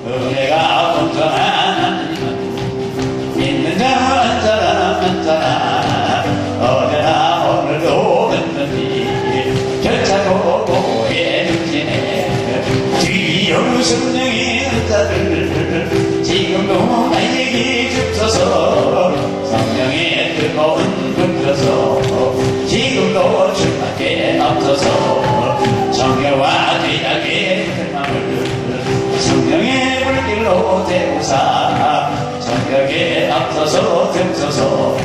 은혜가 온전한 믿는 자 한 사람 한 사람 어제나 오늘도 있는지 결차고 고해 중지네 뒤로 성령의 은사들 지금도 나에게 주소서 성령의 뜨거운 불 들어서 지금도 주님께 앞서서 정예와 죄악의 마음을 성령의 불길로 태우사 성령에 앞서서 등서서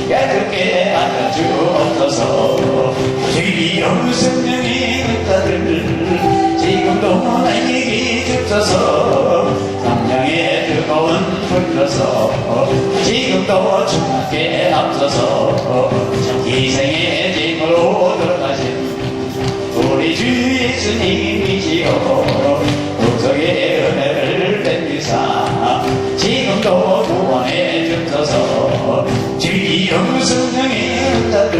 깨끗게 안아주옵소서 주여 성령의 은사들 지금도 나에게 주소서 성령의 뜨거운 불 들어서 지금도 주님께 앞서서 희생의 짐으로 들어가신 우리 주 예수님이시여 구속의 은혜를 뵙기사 지금도 구원해 주소서 주여 성령의 은사들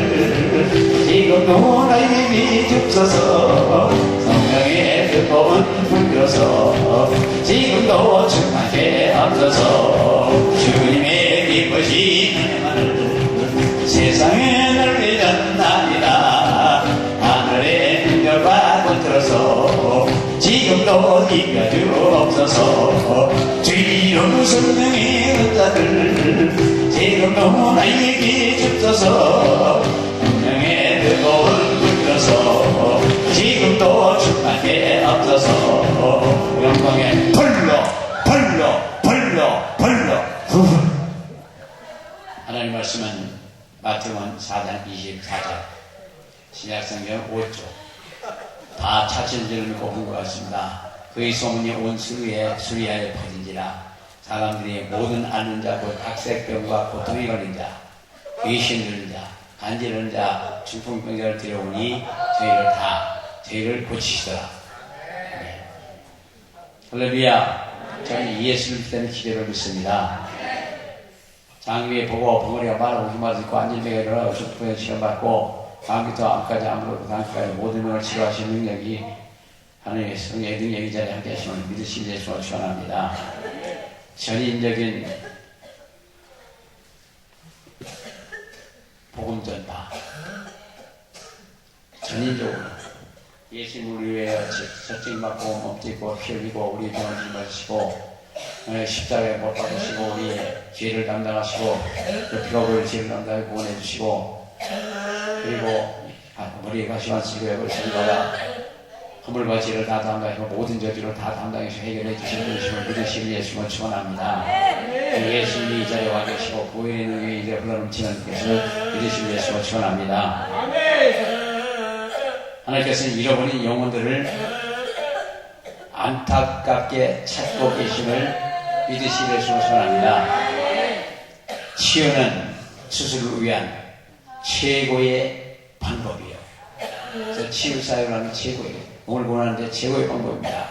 지금도 나에게 주소서 성령의 뜨거운 불 들어서 지금도 주님께 앞서서 주님의 기쁘신 은혜만을 세상에 널리셨나이다 하늘의 능력과 붙들어서 지금도 이겨주옵소서 주여 성령의 은사들 지금도 나에게 주소서 성령의 뜨거운 불 들어서 지금도 주님께 앞서서 영광에 불러 하나님 말씀은 마태복음 4장 24절 신약성경 5조 다 찾은 줄을 믿고 본 것 같습니다. 그의 소문이 온 수리아에 퍼진지라 사람들이 모든 앓는 자 곧 악색병과 고통에 걸린 자 귀신 들린 자 간지르는 자 중풍병자를 데려오니 저희를 고치시더라. 네. 할렐루야. 저는 예수를 믿는 기대를 믿습니다. 장기에 보고 벙어리가 말하고 힘을 듣고 안진뱅이가 일어나 어수부에 시험받고 다음부터 암까지 아무것도 다음까지 모든 명을 치료하시는 능력이 하나님의 성령의 능력이 자리에 함께 하시는 믿으시는 예수를 축원합니다. 전인적인 복음 전파 전인적으로 예수님을 위해 적증받고 몸짓고 피 흘리고 우리 병을 짊어지시고 십자가에 못 박으시고 우리의 죄를 담당하시고 그 피로를 죄를 담당해 구원해 주시고 그리고 머리에 가시만 치료액을 전가라 허물과 죄를 다 담당하시고 모든 저주를 다 담당해서 해결해 주시는 분이심을 믿으시는 예수님을 축원합니다. 예수님이 이 자리에 와 계시고 구원의 능력이 이제 흘러넘치는 것을 믿으시는 예수님을 축원합니다. 하나님께서는 잃어버린 영혼들을 안타깝게 찾고 계심을 믿으시는 예수님을 축원합니다. 치유는 수술을 위한 최고의 방법이에요. 그래서 치유사역을 하는 최고예요. 몸을 구원하는데 최고의 방법입니다.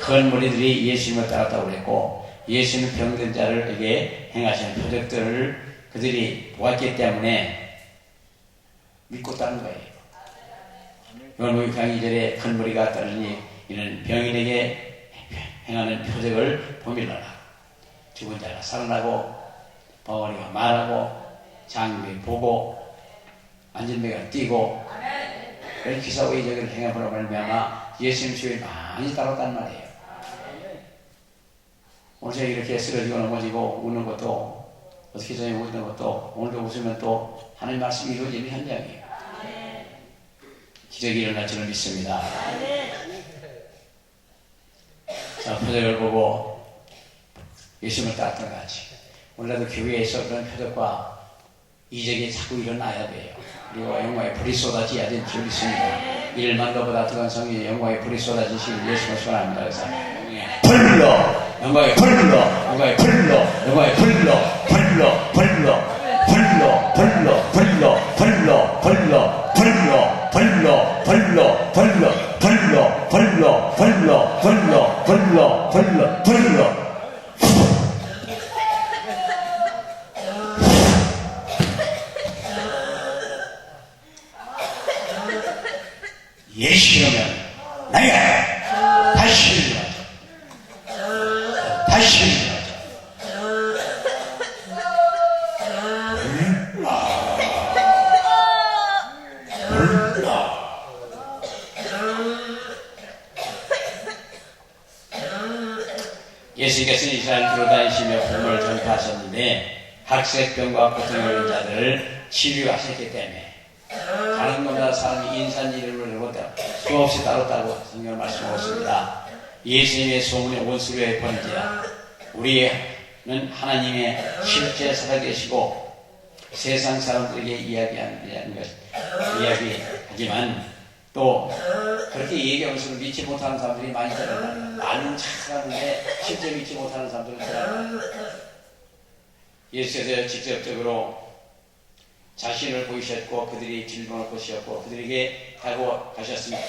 큰 무리들이 예수님을 따랐다고 그랬고 예수는 병든 자들에게 행하시는 표적들을 그들이 보았기 때문에 믿고 따른 거예요. 요한복음 2절에 큰 무리가 따르니 이는 병인에게 행하는 표적을 보밀어라. 죽은 자가 살아나고 벙어리가 말하고 장님이 보고 안진뱅이가 뛰고 그런 기사와 이적을 행함으로 말미암아 예수님 주에 많이 따랐단 말이에요. 오늘 제가 이렇게 쓰러지고 넘어지고 웃는 것도 어떻게 전에 웃는 것도 오늘도 웃으면 또 하나님 말씀이 이루어지는 현장이에요. 기적이 일어날 줄을 믿습니다. 자, 표적을 보고 예수님을 따랐던 것 같이 오늘도 교회에서 그런 표적과 이적이 자꾸 일어나야 돼요. 그리고 영광의 불이 쏟아져야 될 줄 믿습니다. 일만도보다 뜨거운 성령의 영광의 불이 쏟아지시길 예수님을 축원합니다. 그래서 불러 영광의 불러 영광의 불러 영광의 불러 불러 불러 불러 불러 불러 불러 불러 불러 불러 불러 불러 불러 불러 불러 불러 불러 불러 예수라면 나이가 다시 일어나죠. 다시 얘기하죠. 예수께서는 이스라엘 들어다니시며 복음을 전파하셨는데 각색병과 고통을 얻는 자들을 치료하셨기 때문에 가는 곳마다 사람이 인산 이름을 내고 수없이 따랐다고 성경을 말씀하고 있습니다. 예수님의 소문이 온 수료에 번지라. 우리는 하나님의 실제 살아계시고 세상 사람들에게 이야기하지만 또 그렇게 얘기하면서 믿지 못하는 사람들이 많이 있다는 말이에요. 말은 착하는데 실제 믿지 못하는 사람들은 있다는 말이에요. 예수께서 직접적으로 자신을 보이셨고 그들이 질문을 보셨고 그들에게 하고 가셨습니다.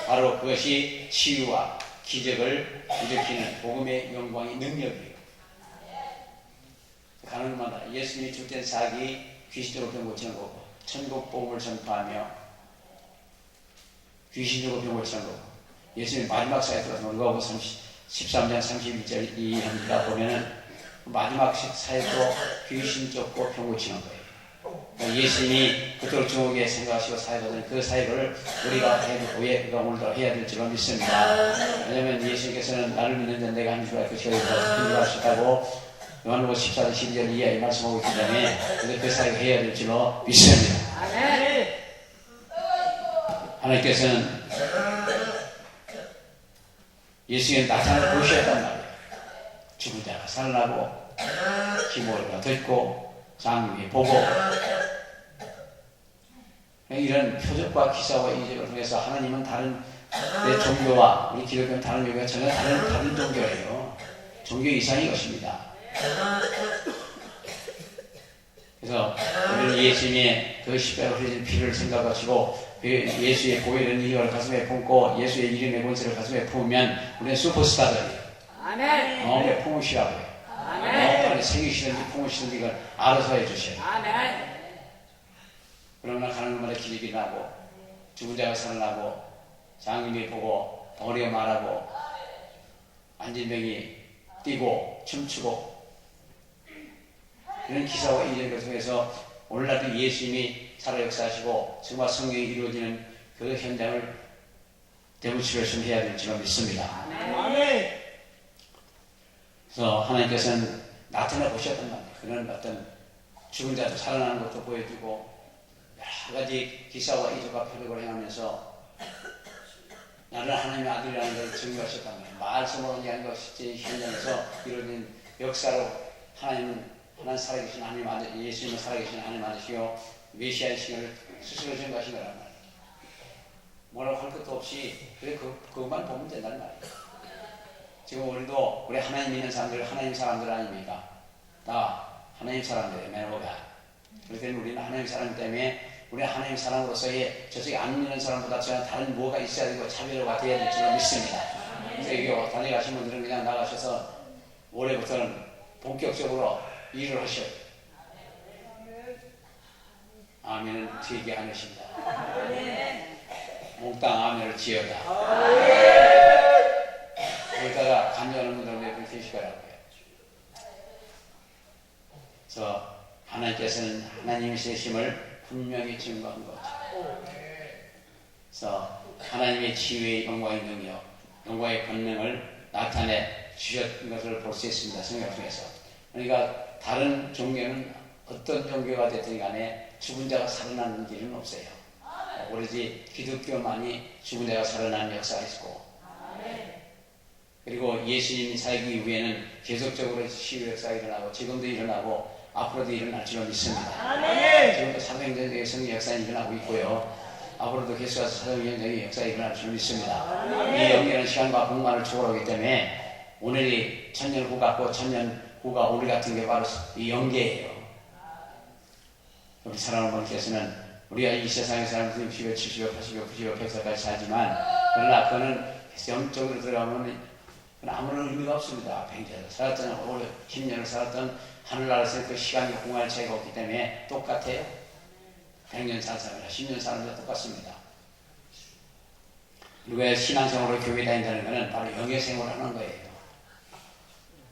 바로 그것이 치유와 기적을 일으키는 복음의 영광의 능력이에요. 가는 곳마다 예수님이 주된 사역이 귀신적으로 병 고치는 거고 천국 복음을 전파하며 귀신적으로 병 고치는 거고 예수님이 마지막 사역에 들어서 누가복음 13장 32절 이합니다 보면은 마지막 사역도 귀신 쫓고 병 고치는 거예요. 예수님이 그토록 중요하게 생각하시고 사역하던 그 사역을 우리가 오늘도 해야 될 줄로 믿습니다. 왜냐하면 예수님께서는 나를 믿는 자 내가 한 줄 알고 저희가 할 수 있다고 요한복음 14장 12절 이하에 말씀하고 있기 때문에 그 사역을 해야 될 줄로 믿습니다. 하나님께서는 예수님의 나타나는 보셨단 말이에요. 죽은 자가 살아나고 기모가 듣고 장님이 보고 이런 표적과 기사와 이적을 통해서 하나님은 다른 내 종교와 우리 기독교는 다른 종교가 전혀 다른 종교예요. 종교 이상의 것입니다. 그래서 우리는 예수님의 그 십자가 흘려진 피를 생각하시고 예수의 보혈의 이걸 가슴에 품고 예수의 이름의 권세를 가슴에 품으면 우리는 슈퍼스타들이에요. 아멘. 마음에 품으시라고 해요. 마음에 생기시든지 품으시든지 이걸 알아서 해주셔요. 아멘. 그러나 가는 곳마다 기적이 나고 죽은 자가 살아나고 장님이 보고 덩어리가 말하고 안진병이 뛰고 춤추고 이런 기사와 이적을 통해서 오늘날도 예수님이 살아 역사하시고 정말 성경이 이루어지는 그 현장을 데몬스트레이션 해야 될 줄로 믿습니다. 아멘. 그래서 하나님께서는 나타나 보셨단 말이에요. 그런 어떤 죽은 자도 살아나는 것도 보여주고 여러 가지 기사와 이적과 표적을 행하면서 나를 하나님의 아들이라는 것을 증거하셨단 말이에요. 말씀으로 얘기한 것 실제 현장에서 이루어진 역사로 하나님은 살아계신 하나님 아들, 예수님은 살아계신 하나님 아들이시요 메시아이신을 스스로 증거하신 거란 말이에요. 뭐라고 할 것도 없이 그것만 보면 된다는 말이에요. 지금 우리도 우리 하나님 믿는 사람들 하나님 사람들 아닙니까? 다 하나님 사람들이에요. 매너가. 그렇기 때문에 우리는 하나님 사람 때문에 우리 하나님 사람으로서의 저쪽에 안 믿는 사람보다 저는 다른 뭐가 있어야 되고 차별화가 돼야 될 줄로 믿습니다. 그래서 여기 다녀가신 분들은 그냥 나가셔서 올해부터는 본격적으로 일을 하셔요. 아멘은 되게 하십니다. 몽땅 아멘을 지어다. 거기다가 간절한 분들은 몇 분 계실 거라고요. 그래서 하나님께서는 하나님의 세심을 분명히 증거한 거죠. 그래서 하나님의 치유의 영광의 능력, 영광의 권능을 나타내 주셨던 것을 볼 수 있습니다. 성경을 통해서. 그러니까 다른 종교는 어떤 종교가 됐든 간에 죽은 자가 살아나는 길은 없어요. 오로지 기독교만이 죽은 자가 살아나는 역사가 있고 그리고 예수님이 살기 이후에는 계속적으로 치유 역사가 일어나고 지금도 일어나고 앞으로도 일어날 줄로 믿습니다. 지금도 사도행전의 성령 역사가 일어나고 있고요. 앞으로도 계속해서 사도행전의 역사가 일어날 줄로 믿습니다. 이 영계는 시간과 공간을 초월하기 때문에 오늘이 천년 후 같고 천년 후가 오늘 같은 게 바로 이 영계예요. 우리 사랑하는 분께서는 우리가 이 세상에 사는 60여, 70여, 80여, 90여, 100살까지 살지만 그러나 그거는 영적으로 들어가면 아무런 의미가 없습니다. 100년을 살았던, 오래 10년을 살았던 하늘나라에서 그 시간과 공간의 차이가 없기 때문에 똑같아요. 100년 산 사람이나 10년 사는 거 똑같습니다. 우리가 신앙생활로 교회 다닌다는 것은 바로 영의 생활을 하는 거예요.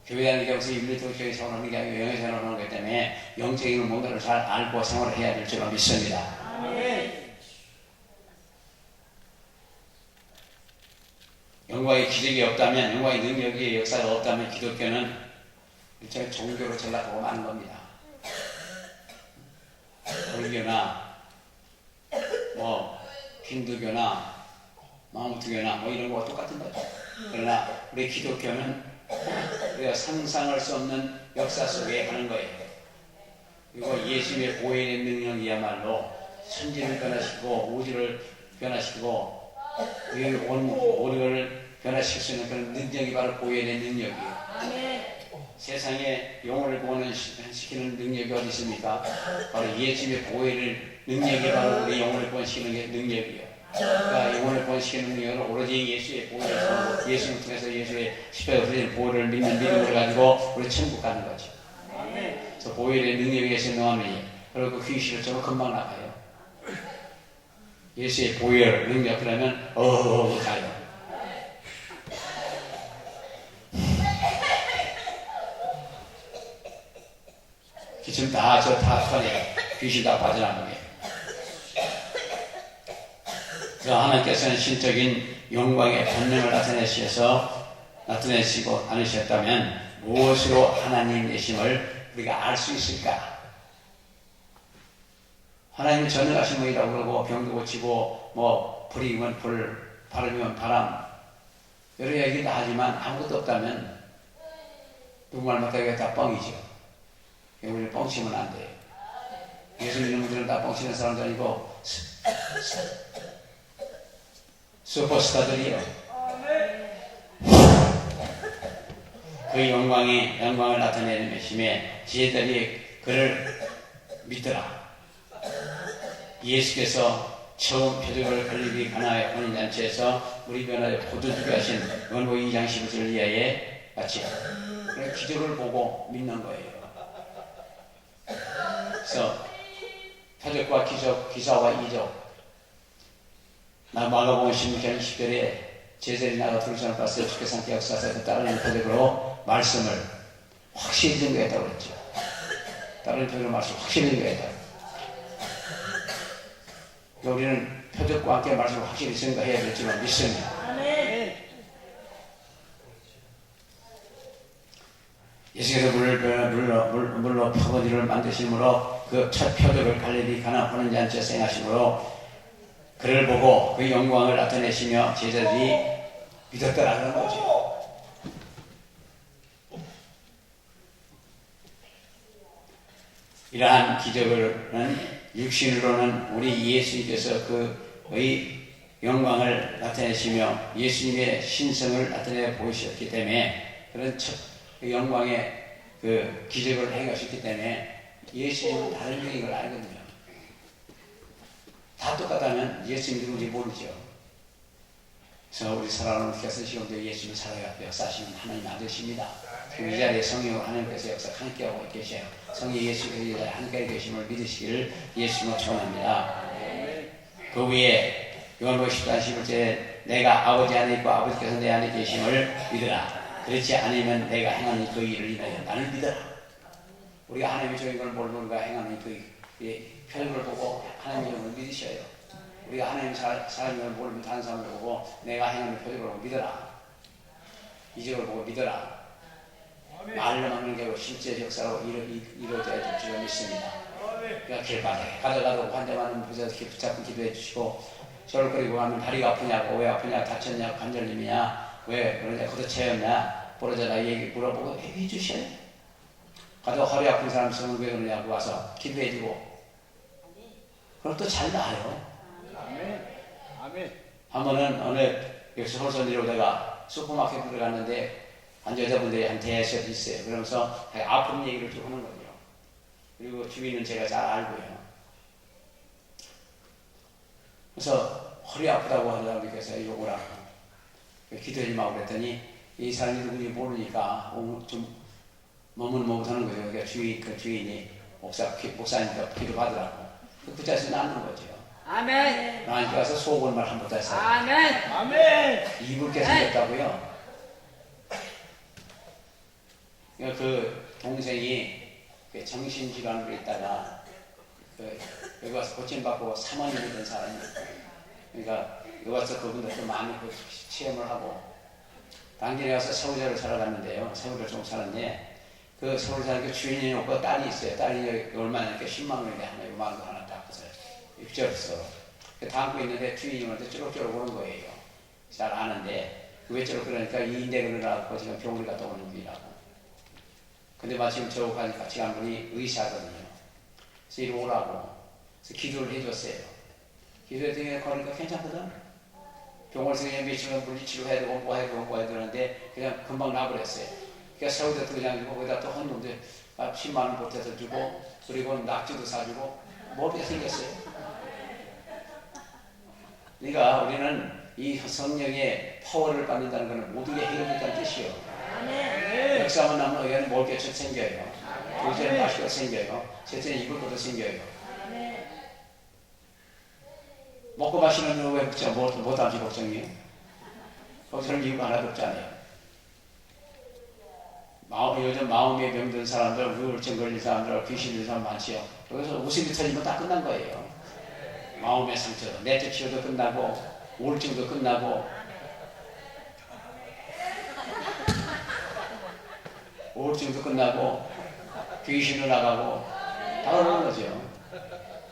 교회 다니는 게 무슨 윤리도교회 생활하는 게 아니고 영의 생활을 하는 거기 때문에 영적인 뭔가를 잘 알고 생활을 해야 될 줄로 믿습니다. 아멘. 영광의 기적이 없다면, 영광의 능력이 역사가 없다면 기독교는 일종의 종교로 전락하고 마는 겁니다. 불교나 뭐 힌두교나 마음부트교나 뭐 이런 거와 똑같은 거죠. 그러나 우리 기독교는 우리가 상상할 수 없는 역사 속에 가는 거예요. 그리고 예수님의 보혈의 능력이야말로 천지를 변화시키고 우주를 변화시키고 온 우리를 변화시킬 수 있는 그런 능력이 바로 보혈의 능력이에요. 아멘. 세상에 영혼을 구원시키는 능력이 어디 있습니까? 바로 예수님의 보혈의 능력이 바로 우리 영혼을 구원시키는 게 능력이에요. 그러니까 영혼을 구원시키는 능력은 오로지 예수의 보혈에서, 예수를 통해서 예수의 십자가에 흘린 보혈을 믿는 믿음을 가지고 우리 천국 가는 거죠. 그래서 보혈의 능력에 의해서 너하니 그리고 그 귀신을 좀 금방 나가요. 예수의 보혈 능력 그러면 가요. 기침 다 터내요. 귀신 다 빠져나가게. 그 하나님께서는 신적인 영광의 본능을 나타내시고 않으셨다면 무엇으로 하나님 되심을 우리가 알 수 있을까? 하나님은 전능하신 분이라고 그러고 병도 고치고 뭐 불이 이면 불, 바람이면 바람 여러 얘기 다 하지만 아무것도 없다면 누구 말 못하게 다 뻥이죠. 우리를 뻥치면 안 돼요. 예수 믿는 분들은 다 뻥치는 사람도 아니고 슈퍼스타들이요. 그 영광을 나타내는 메심에 지혜들이 그를 믿더라. 예수께서 처음 표적을 걸리기 가나의 혼인잔치에서 우리 변화에 포도주게 하신 원고의 2장 15절 이하에 같이 기적을 보고 믿는 거예요. 그래서 표적과 기적, 기사와 이적 마가복음 16장 10절에 제자들이 나가 두루산을 봤어요. 주께서 함께 역사하사 따르는 표적으로 말씀을 확실히 증거했다고 그랬죠. 따르는 표적으로 말씀을 확실히 증거했다. 우리는 표적과 함께 말씀을 확실히 증거해야 될 줄로 믿습니다. 아멘. 예수께서 물로 파고디를 만드심으로 그 첫 표적을 갈릴리 가나 하는 잔치에서 행하심으로 그를 보고 그 영광을 나타내시며 제자들이 믿었더라는 거죠. 이러한 기적은 육신으로는 우리 예수님께서 그의 영광을 나타내시며 예수님의 신성을 나타내 보이셨기 때문에 그런 첫 영광의 그 기적을 행하셨기 때문에 예수님은 다른 분인 걸 알거든요. 다 똑같다면 예수님이 누군지 모르죠. 그래서 우리 살아가는 우리께서 지금도 예수님이 살아가고 역사하시는 하나님 아들이십니다. 이 자리에 성령 하나님께서 역사 함께하고 계셔요. 성령 예수께서 이 자리에 함께 계심을 믿으시기를 예수님으로 축원합니다. 그 위에 요한복음 10장 11절에 내가 아버지 안에 있고 아버지께서 내 안에 계심을 믿으라. 그렇지 않으면 내가 행하는 그 일을 인하여 나를 믿어라. 우리가 하나님의 저인 걸 모르고 우리가 행하는 그 표적을 보고 하나님 이름을 믿으셔요. 우리가 하나님 사람인 걸 모르면 다른 사람을 보고 내가 행하는 표적을 보고 믿어라. 이적을 보고 믿어라. 말로만 하는 게 아니고 실제 역사로 이루어져야 될 줄 믿습니다. 그러니까 길바닥에 가다가도 환자만 붙잡고 기도해 주시고 절거리고 하면 다리가 아프냐고 왜 아프냐 다쳤냐 관절염이냐 왜 그러냐 걷어채였냐 부러져라 얘기 물어보고 해 주셔요. 가다가 허리 아픈 사람 있으면 왜 그러냐고 와서 기도해 주고 그럼 또 잘 나아요. 아멘. 한 번은 어느 여기서 홀서 내려오다가 슈퍼마켓 들어갔는데 한 여자분들이 한 대여섯 있어요. 그러면서 아픈 얘기를 쭉 하는 거죠. 그리고 주인은 제가 잘 알고요. 그래서 허리 아프다고 하는 사람께서 욕을 하고 기도하지 마고 그랬더니 이 사람이 누군지 모르니까 좀 머뭇머뭇하는 거예요. 그러니까 주인이 목사님과 기도하더라고. 그 자리에서 낳는 거죠. 아멘. 나한테 와서 속을 말 한 번도 했어요. 아멘. 아멘. 이불 깨 생겼다고요. 그러니까 그 동생이 그 정신질환으로 있다가 여기 와서 고침받고 사모님이 된 사람이에요. 그러니까 여기 와서 그분들도 많이 그 체험을 하고 당진에 가서 서울대를 살아갔는데요. 서울대를 좀 살았는데 그 서울 사는 그 주인이 없고 딸이 있어요. 딸이 얼마나 이렇게 10만 원인데 하나 6만 원 하나 딱 그래서 입주했어. 담고 있는데 주인님한테 쭈룩쭈룩 오는 거예요. 잘 아는데 왜 쭈룩 그러니까 이 인대를 나고 지금 병원에 갔다 오는 길이라고. 근데 마침 저 같이 간 분이 의사거든요. 그래서 이리 오라고. 그래서 기도를 해줬어요. 기도했더니 거니까 괜찮거든. 병원에서 그냥 며칠간 물리치료해야 되고 뭐 해야 되고 뭐 해야 되는데 그냥 금방 나버렸어요. 그러니까 서울대도 그냥 주고 거기다 또 한 놈들 10만 원 보태서 주고 그리고 낙지도 사주고 뭐게 생겼어요. 그러니까 우리는 이 성령의 파워를 받는다는 것은 모두게 해결된다는 뜻이에요. 역사만 나면 의견은 먹을 게 생겨요. 둘째는 맛있게 생겨요. 셋째는 입을 것도 생겨요. 먹고 마시는 거 왜 못하지 걱정이에요? 걱정할 이유가 하나도 없잖아요. 요즘 마음에 병든 사람들, 우울증 걸린 사람들, 귀신 들린 사람 많지요. 여기서 웃음이 터지면 다 끝난 거예요. 마음의 상처도, 내적 치료도 끝나고, 우울증도 끝나고, 우울증도 끝나고, 귀신도 나가고, 다 그러는 거죠.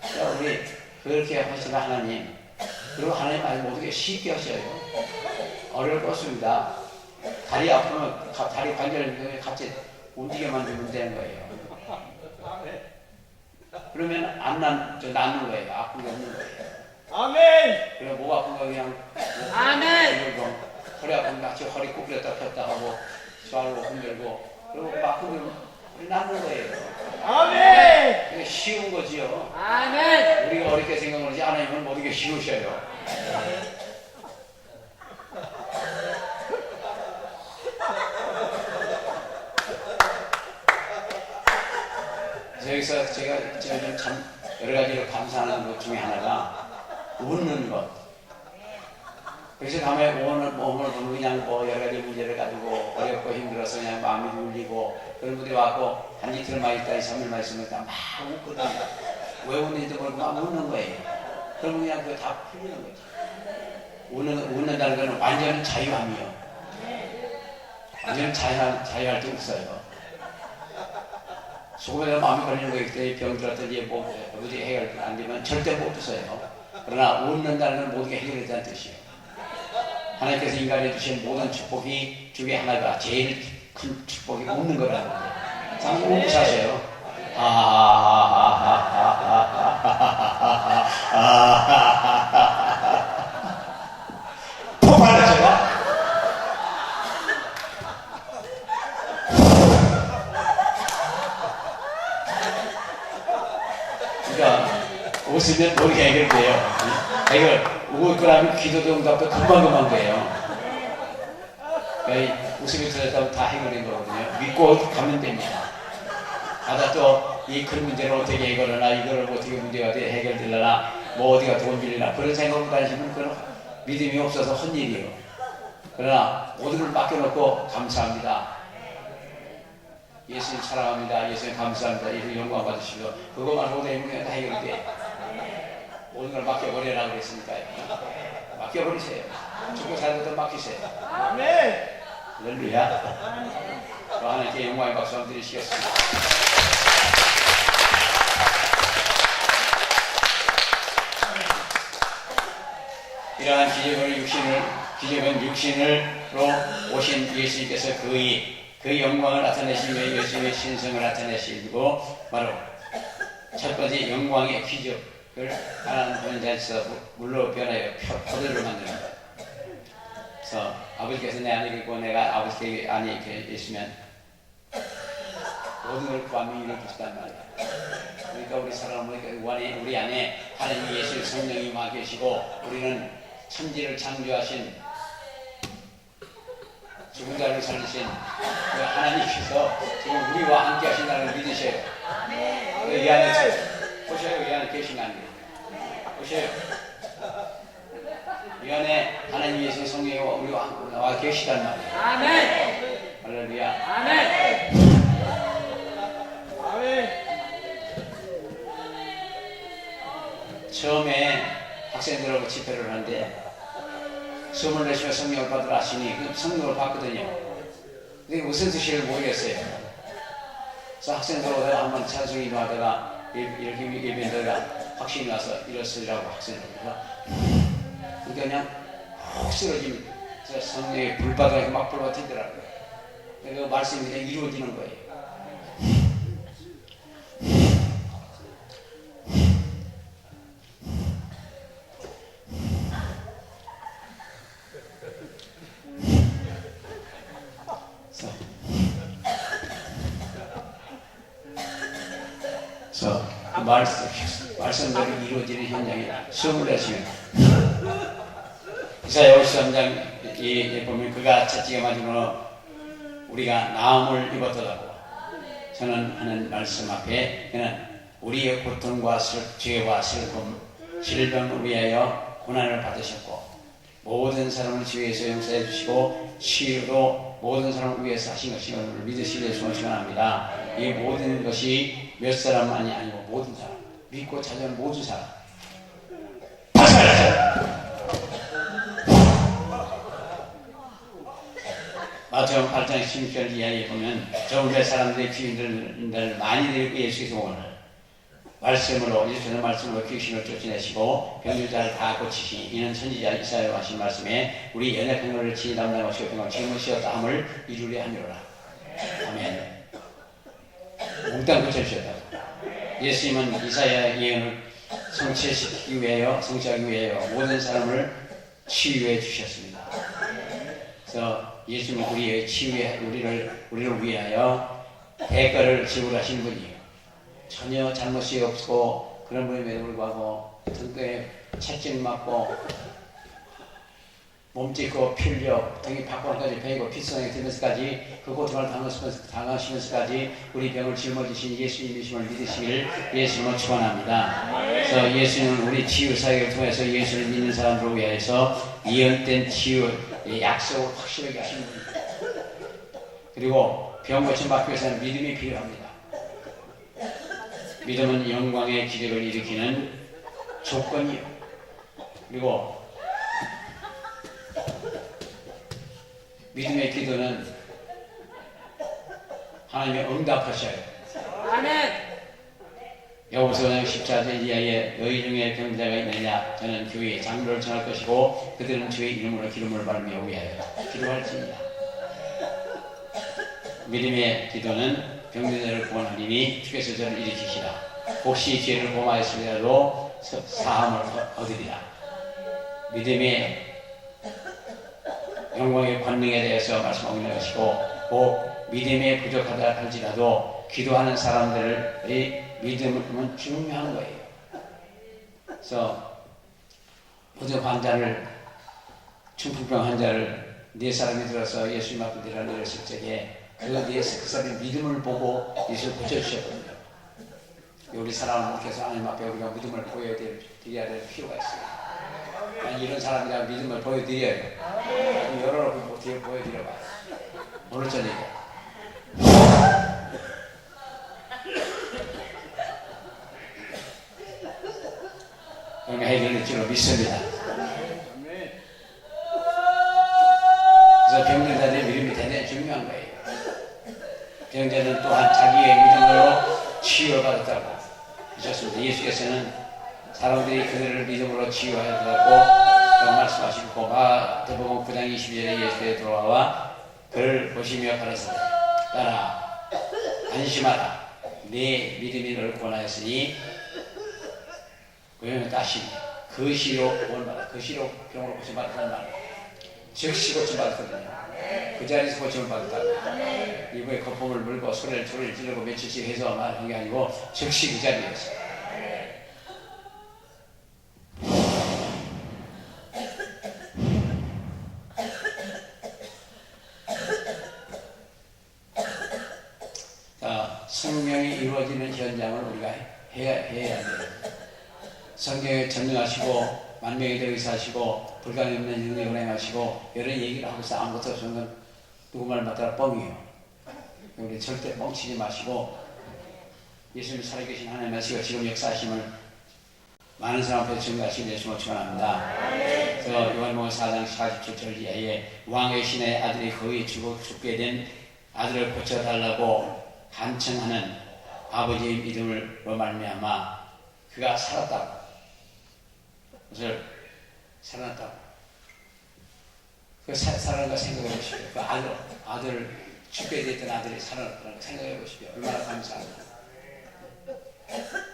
그러니까 우리 그렇게 하시는 하나님, 그리고 하나님 아주 모두게 쉽게 하셔요. 어려울 것 없습니다. 다리 아프면 다리 관절을 같이 움직여 만들면 되는 거예요. 그러면 낫는 거예요. 아픈 게 없는 거예요. 아멘. 그리고 목 아픈 거 그냥 아멘. 허리 아픈 거 같이 허리 굽혔다 폈다 하고 좌우로 흔들고 그리고 막 흔들면 우리 낫는 거예요. 아멘. 이게 쉬운 거지요. 아멘. 우리가 어렵게 생각하지 하나님은 모든 게 쉬우셔요. 여기서 제가 지금 참 여러 가지로 감사하는 것 중에 하나가 웃는 것. 그래서 다음에 몸을 보면 그냥 뭐 여러 가지 문제를 가지고 어렵고 힘들어서 그냥 마음이 울리고 그런 분들이 왔고 한 이틀만 있다 2-3일만 있으니까 막 웃거든요. 왜 웃는지도 모르고 막 웃는 거예요. 그러면 그냥 그거 다 풀리는 거죠. 웃는다는 것은 완전 자유함이요. 완전 자유할 게 없어요. 조금이라도 마음이 걸리는 거기 때문에 병 들었더니 뭐 어디 해결 안 되면 절대 못 웃어요. 그러나 웃는다는 건 모든 게 해결된다는 뜻이에요. 하나님께서 인간에 주신 모든 축복이 중에 하나가 제일 큰 축복이 웃는 거라는 거예요. 상당히 웃고 사셔요. 폭발하셔요. 그러니까 웃으면 모든 게 해결돼요. 웃을 거라면 기도도 응답도 금방금방 돼요. 그러니까 웃음이 터졌다면 다 해결된 거거든요. 믿고 가면 됩니다. 가다 또 이 큰 문제를 어떻게 해결하나 이거를 어떻게 문제가 해결되려나 뭐 어디가 돈 빌리나 그런 생각으로 다니시면 그건 믿음이 없어서 헛일이에요. 그러나 모든 걸 맡겨놓고 감사합니다. 예수님 사랑합니다. 예수님 감사합니다. 예수님 영광 받으시고 그것만 모두 해보면 다 해결돼. 모든 걸 맡겨버리라고 그랬으니까요. 맡겨버리세요. 죽고 사는 것도 맡기세요. 아멘. 할렐루야. 또 하나님께 영광의 박수 한번 드리시겠습니다. 이러한 기적은 육신으로 오신 예수님께서 그 영광을 나타내시며 예수님의 신성을 나타내시고 바로 첫 번째 영광의 기적을 하나님 보는 자에서 물로 변하여 포도를 만드는 것. 그래서 아버지께서 내 안에 있고 내가 아버지 안에 있으면 모든 걸 구하면 이루어주시단 말이에요. 그러니까 우리 사람은 우리 안에 하나님 예수 성령이 와 계시고 우리는 천지를 창조하신 죽은 자를 살리신 그 하나님께서 지금 우리와 함께 하신다는 걸 믿으셔요. 이 안에 보셔요. 이 안에 계신 거 아니에요. 보셔요. 이 안에 하나님 예수 성령이 우리와 계시단 말이에요. 아멘. 할렐루야. 아멘. 처음에 학생들하고 집회를 하는데 숨을 내쉬며 성령을 받으라 하시니 그 성령을 받거든요. 근데 무슨 뜻인지 모르겠어요. 그래서 학생들하고 내가 한번 찬송 인도하다가 이렇게 예배하다가 확신이 와서 일어서라고 학생들 그러니까 그냥 훅 쓰러지면 성령의 불바다에 막 불바티더라고요. 그 말씀이 그냥 이루어지는 거예요. 그래서 말씀대로 이루어지는 현장이 숨을 내쉬면 이사야 53장에 보면 그가 채찍에 맞으므로 우리가 나음을 입었더라고. 저는 하는 말씀 앞에 그는 우리의 고통과 죄와 슬픔, 질병을 위하여 고난을 받으셨고 모든 사람을 지위에서 용서해 주시고 치유도 모든 사람을 위해서 하신 것임을 믿으시기를 소원합니다. 이 모든 것이 몇 사람만이 아니고 모든 사람, 믿고 찾아온 모든 사람. 마태복음 8장 16절 이하에 보면 저울의 사람들의 귀인들 많이 들고 예수께서 오늘 말씀으로 예수의 말씀으로 귀신을 쫓아내시고 병자를 다 고치시니 이는 선지자 이사야가 하신 말씀에 우리 연약한 친히 담당하시고 병을 짊으시었다 함을 이루려 함이로라. 아멘. 몽땅 고쳐주셨다고. 예수님은 이사야의 예언을 성취하기 위하여 모든 사람을 치유해 주셨습니다. 그래서 예수님은 우리의 치유에 우리를 위하여 대가를 지불하신 분이에요. 전혀 잘못이 없고 그런 분임에도 불구하고 등뼈에 채찍 맞고 몸 찢고 필려 등이 박광까지 베이고 피성에 들면서까지 그 고통을 당하시면서까지 우리 병을 짊어지신 예수님이심을 믿으시길 예수님을 축원합니다. 그래서 예수님은 우리 치유 사역을 통해서 예수를 믿는 사람들을 위해서 예언된 치유 약속을 확실하게 하시는 분입니다. 그리고 병 고침 받기 위해서는 믿음이 필요합니다. 믿음은 영광의 기적을 일으키는 조건이요. 그리고 믿음의 기도는 하나님의 응답하셔요. 아멘. 여호수아 14절 이하에 너희 중에 병자가 있느냐 저는 교회에 장로를 정할 것이고 그들은 주의 이름으로 기름을 바르며 위하여 기도할지니라. 믿음의 기도는 병자를 구원하리니 주께서 저를 일으키시라. 혹시 죄를 범하였을지라도 사함을 얻으리라. 믿음의 영광의 권능에 대해서 말씀하고 있는 것이고 꼭 믿음이 부족하다 할지라도 기도하는 사람들의 믿음은 중요한 거예요. 그래서 모든 환자를 중풍병 환자를 네 사람이 들어서 예수님 앞에 내렸을 적에 그 사람의 믿음을 보고 예수를 고쳐주셨거든요. 우리 사람은 그래서 하나님 앞에 우리가 믿음을 보여드려야 될 필요가 있어요. 이런 사람이라 믿음을 보여드려요. 열어놓고 뒤에 보여드려봐요. 오늘 저녁에 그러면 해결될 줄로 믿습니다. 그래서 병든 자들의 믿음이 대단히 중요한 거예요. 병자는 또한 자기의 믿음으로 치유를 받았다고 하셨습니다. 예수께서는 사람들이 그들을 믿음으로 치유하였다고 말씀하시고 마태복음 9장 22절에 예수께 돌아와 그를 보시며 가라사대 따라 안심하라 내 믿음이 너를 구원하였으니 그러면 다시 그 시로 구원받아 그 시로 병으로 고침받았다는 말이에요. 즉시 고침받았거든요. 그 자리에서 고침을 받았다고. 이후에 거품을 물고 소리를 지르고 며칠씩 해서 말한 게 아니고 즉시 그 자리에서. 성령이 이루어지는 현장을 우리가 해야 돼요. 성경에 전능하시고 만명에 대해 의사하시고 불가능 없는 능력을 행하시고 여러 얘기를 하고 있어 아무것도 없는 건 누구 말 맞다가 뻥이에요. 우리 절대 뻥치지 마시고 예수님 살아계신 하나님 하시고 지금 역사하심을 많은 사람 앞에서 증거하신 예수님을 축원합니다. 그래서 요한복음 4장 47절 이하에 왕의 신의 아들이 거의 죽게 된 아들을 고쳐달라고 간청하는 아버지의 믿음으로 말미암아 그가 살았다고. 그래서 살아났다고. 그 살아난 거 생각해 보십시오. 그 아들 죽게 됐던 아들이 살아났다는 거 생각해 보십시오. 얼마나 감사합니다.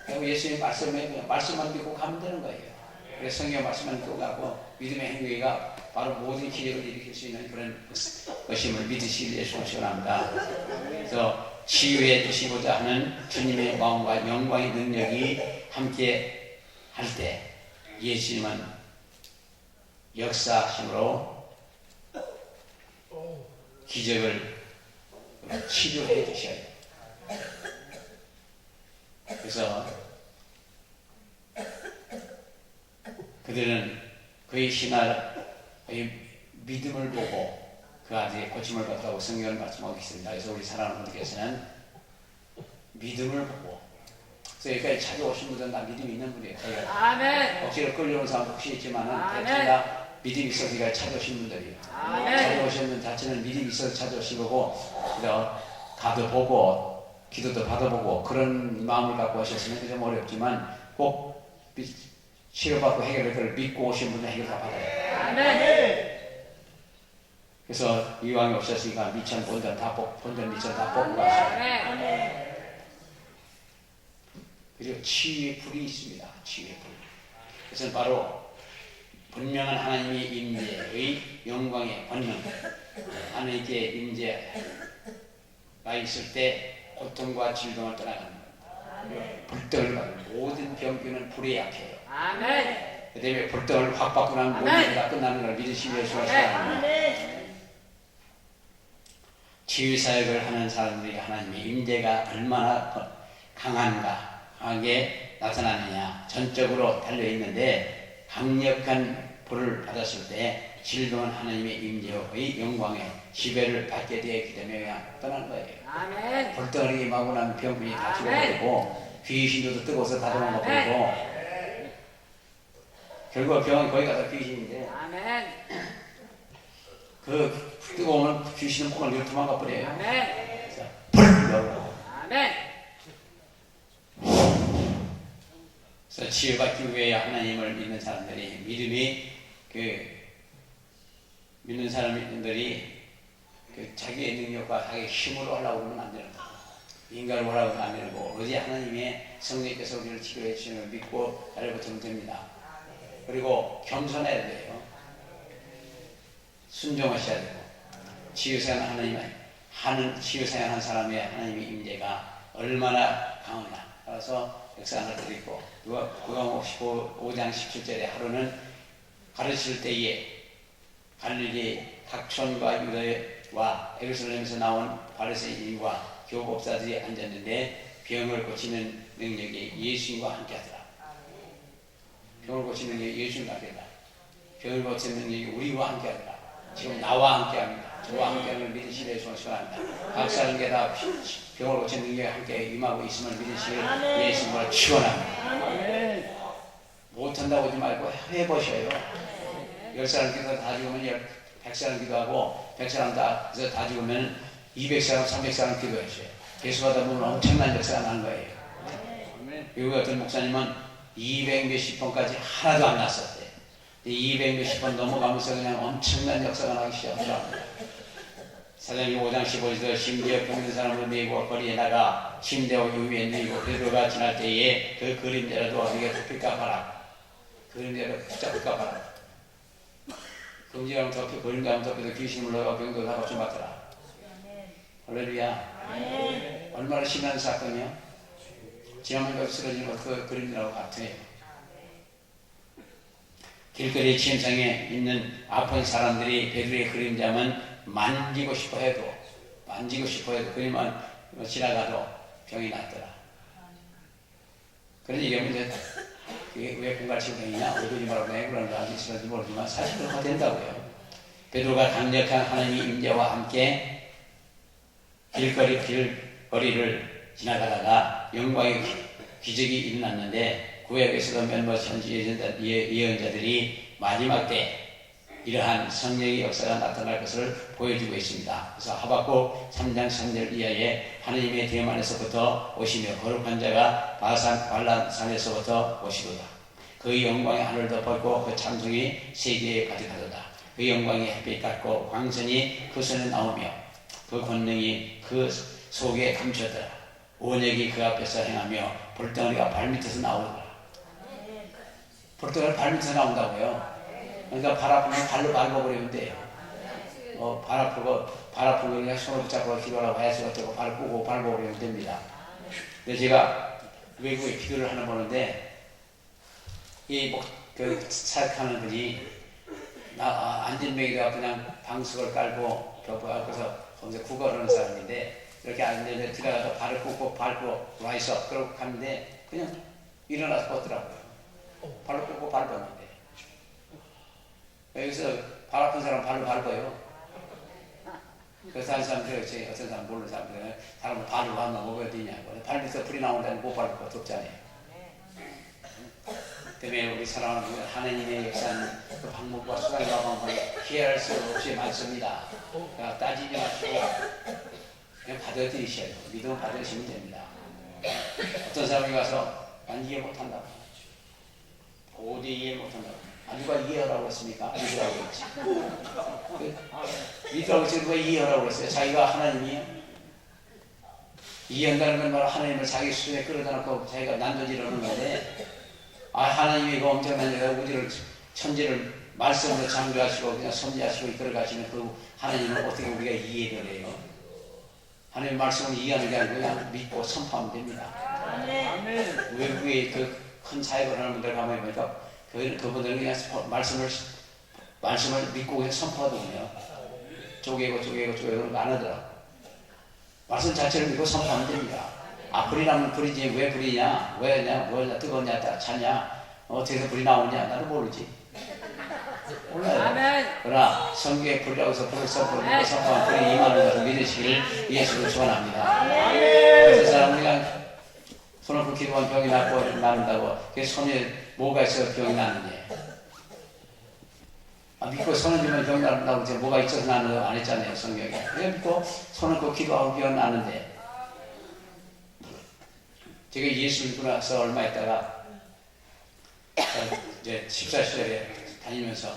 결국 예수님 말씀만 믿고 가면 되는 거예요. 그래서 성경 말씀만 믿고 가고 믿음의 행위가 바로 모든 기적을 일으킬 수 있는 그런 것임을 믿으시길 예수님을 축원합니다. 그래서 치유해 주시고자 하는 주님의 마음과 영광의 능력이 함께 할 때 예수님은 역사심으로 기적을 치료해 주셔야 돼요. 그래서 그들은 그의 신앙, 그의 믿음을 보고 그 아들의 고침을 받았다고 성경을 말씀하고 있습니다. 그래서 우리 사랑하는 분들께서는 믿음을 보고, 그래서 여기까지 찾아오신 분들은 다 믿음이 있는 분이에요. 아멘. 억지로 끌려오는 사람도 혹시 있지만은 대충 다 믿음이 있어서 여기까지 찾아오신 분들이에요. 찾아오셨는 자체는 믿음이 있어서 찾아오신 거고, 그래서 가도 보고 기도도 받아보고 그런 마음을 갖고 오셨으면 좀 어렵지만 꼭 치료받고 해결할 걸 믿고 오신 분은 해결 다 받아요. 아멘. 그래서 이왕이 없었으니까 미천 본전 다 본전 미천 다 뽑고 가시고. 그리고 치유의 불이 있습니다. 치유의 불. 그것은 바로 분명한 하나님의 임재의 영광의 권능, 하나님께 임재가 있을 때 고통과 질병을 떠나가는 거예요. 불떡을 받는 모든 병균은 불에 약해요. 아멘. 그 다음에 불떡을 확 받고 나면 모든 게 다 끝나는 걸 믿으시기 위해서 하십니다. 치유사역을 하는 사람들이 하나님의 임재가 얼마나 강하게 나타나느냐 전적으로 달려있는데 강력한 불을 받았을 때 질병은 하나님의 임재의 영광의 지배를 받게 되기 때문에 그냥 떠나는 거예요. 아멘. 불덩어리 임하고 나면 병균이 다 죽어버리고 귀신도 뜨거워서 다 도망가 버리고 결국 병은 거기 가서 귀신인데 아멘. 그 뜨거우면 귀신은 꼭 밀어 도망가 버려요. 아멘. 불러. 아멘. 그래서 치유받기 위해 하나님을 믿는 사람들이 믿는 사람들이 자기의 능력과 자기의 힘으로 하려고 하면 안 되는 거예요. 인간을 하려고 하면 안 되는 거고 오로지 하나님의 성령께서 우리를 치료해 주시는 걸 믿고 따라붙으면 됩니다. 그리고 겸손해야 돼요. 순종하셔야 되고 치유사역하는 치유사역하는 사람의 하나님의 임재가 얼마나 강하냐 따라서 역사하는 것도 있고 누가복음 5장 17절에 하루는 가르칠 때에 갈릴리 각촌과 유다와 예루살렘에서 나온 바리새인과 교법사들이 앉았는데 병을 고치는 능력이 예수님과 함께하더라. 병을 고치는 능력이 예수님과 함께하더라. 병을 고치는 능력이 우리와 함께하더라. 지금 나와 함께합니다. 저와 함께하는 믿으시기를 소원합니다. 박사님께 다 병을 고치는 능력이 함께 임하고 있음을 믿으시기를 예수님을 축원합니다. 못한다고 하지 말고 해보셔요. 10사람 기도 다 죽으면 100사람 기도하고 100사람 다 죽으면 200사람, 300사람 기도하셔요. 계속하다 보면 엄청난 역사가 나는 거예요. 여기 어떤 목사님은 200 몇십 번까지 하나도 안 났었대. 200 몇십 번 넘어가면서 그냥 엄청난 역사가 나기 시작합니다. 사장님 5장 15절에 심지어 병든 사람을 메고 거리에 나가 침대와 위에 누이고 베드로가 지날 때에 그 그림자라도 네가 덮일까 봐라. 그림자라도 붙잡을까 봐라. 금지하면 그림자하면 덮여도 귀신을 물러가 병도 다 고침받더라. 할렐루야. 얼마나 심한 사건이야. 지난번에 쓰러진 것 그 그림자라고 같아요. 길거리 침상에 있는 아픈 사람들이 베드로의 그림자만 만지고 싶어 해도 그림만 지나가도 병이 났더라. 그런 얘기하면 이제 왜 공갈치고 다니냐 어디지 말라고 해 그러는 거 아닌지 모르지만 사실 그렇게 된다고요. 베드로가 강력한 하나님의 임재와 함께 길거리를 지나가다가 영광의 기적이 일어났는데 구약에서도 몇몇 현지 예언자들이 마지막 때 이러한 성령의 역사가 나타날 것을 보여주고 있습니다. 그래서 하박국 3장 3절 이하에 하느님의 대만에서부터 오시며 거룩한 자가 발란산에서부터 오시도다. 그 영광의 하늘을 덮었고 그 찬송이 세계에 가득하도다. 그 영광이 햇빛 같고 광선이 그 손에 나오며 그 권능이 그 속에 감춰더라. 원액이 그 앞에서 행하며 볼덩어리가 발밑에서 나오더라. 볼덩어리가 발밑에서 나온다고요. 그러니까 발 아프면 발로 밟아버리면 돼요. 발 아픈 거 그냥 손을 붙잡고 기도하라고 해야지 어쩌고 발을 끄고 밟아버리면 됩니다. 근데 제가 외국에 기도를 하나 보는데 그 사역하는 분이 안진뱅이가 그냥 방석을 깔고 그래서 거기서 국어를 하는 사람인데 이렇게 앉는데 들어가서 발을 꽂고 밟고 와 있어. 그러고 갔는데 그냥 일어나서 걷더라고요. 발을 꽂고 밟았는데 여기서 발 아픈 사람 발로 밟아요. 그래서 한 사람 그렇지 어떤 사람 모르는 사람들은 사람은 발을 밟나 먹어야 되냐고. 발 밑에서 불이 나온다는 못 밟을 것도 없잖아요. 때문에 우리 사랑하는 하나님의 역사는 그 방법과 수단과 방법을 피할 수 없이 많습니다. 그러니까 따지지 마시고 그냥 받아들이셔야 돼요. 믿음을 받으시면 됩니다. 어떤 사람이 가서 난 이해 못한다고. 도저히 이해 못한다고. 누가 이해하라고 했습니까? 믿으라고 했지. 믿으라고 했지. 누가 이해하라고 했어요? 자기가 하나님이에요? 이해한다는 건 바로 하나님을 자기 수준에 끌어다 놓고 자기가 난도질하는 건데 하나님이 그 엄청난 우리를 천지를 말씀으로 창조하시고 그냥 섭리하시고 이끌어가시는 그 하나님을 어떻게 우리가 이해를 해요? 하나님의 말씀을 이해하는 게 아니고 그냥 믿고 선포하면 됩니다. 외국에 그 큰 사역을 하는 분들 가만히 보니까 그분들은 그냥 말씀을 믿고 그냥 선포하더군요. 쪼개고 안 하더라고. 말씀 자체를 믿고 선포하면 됩니다. 불이 나면 불이지 왜 불이냐 뭐냐 뜨거웠냐 차냐 어떻게 해서 불이 나오냐 나도 모르지. 몰라요. 그러나 성경에 불이라고 해서 불을 선포한 불이 임하는 것을 믿으시기를 예수로 축원합니다. 어떤 사람은 그냥 손을 그 기도한 병이 나는다고 그게 손에 뭐가 있어서 병이 나는데 믿고 손을 들면 병이 난다고 뭐가 있어서 나는 거 안 했잖아요. 성경에. 그래 믿고 손을 그 기도하고 병이 나는데 제가 예수 믿고 나서 얼마 있다가 이제 집사 시절에 다니면서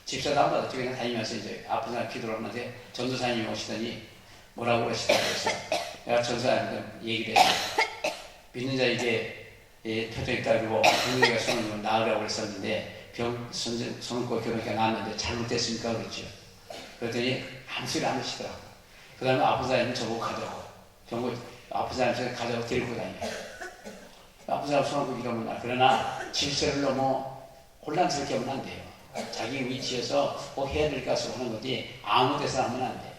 집사도 안 받았죠. 그냥 다니면서 이제 아픈 사람 기도를 하는데 전도사님이 오시더니 뭐라고 그러시다고 해서 내가 전도사님한테 얘기를 했어요. 믿는 자에게 표정이 따르고 병이가 손을 들면 나으라고 그랬었는데 손을 꽂고 병이가 나았는데 잘못됐으니까 그랬죠. 그랬더니 아무 소리 안 하시더라고. 그 다음에 아픈 사람은 저보고 가자고. 아픈 사람한테 가자고 데리고 다녀요. 아픈 사람 손을 꽂기가 못나. 그러나 질서를 너무 혼란스럽게 하면 안 돼요. 자기 위치에서 꼭 해야 될 것을 하는 거지 아무 데서 하면 안 돼.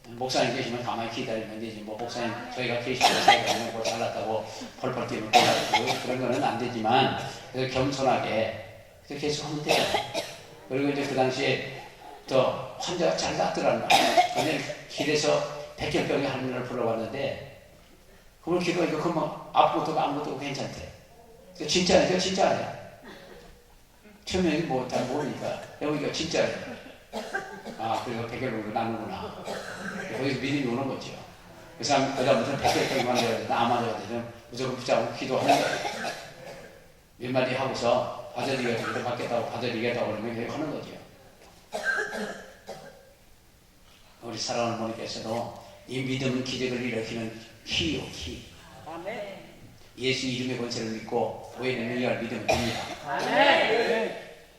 목사님 계시면 가만히 기다리면 되지. 목사님 저희가 계시면 뭐 잘났다고 펄펄 뛰면 그런 거는 안 되지만 그래서 겸손하게 계속 하면 돼요. 그리고 이제 그 당시에 또 환자가 잘 낫더라는 거예요. 근데 길에서 백혈병의 할머니를 불러왔는데 그걸 기도하니까 그러면 아무것도 아무것도 괜찮대. 진짜네, 진짜네. 처음에 뭐 잘 모르니까 여기가 진짜예요. 그래서 백혈병도 나는구나. 거기서 믿음이 오는 거죠. 그래서 그다음부터는 백혈병만 되어야 된다. 암 환자가 되면 무조건 붙잡고 기도하는 거예요. 몇 마디 하고서 받아들이겠다고 받겠다고 받아들이겠다고 그러면 하는 거죠. 우리 사랑하는 어머니께서도 이 믿음은 기적을 일으키는 키요, 키. 예수 이름의 권세를 믿고 보이는 능력을 믿으면 됩니다.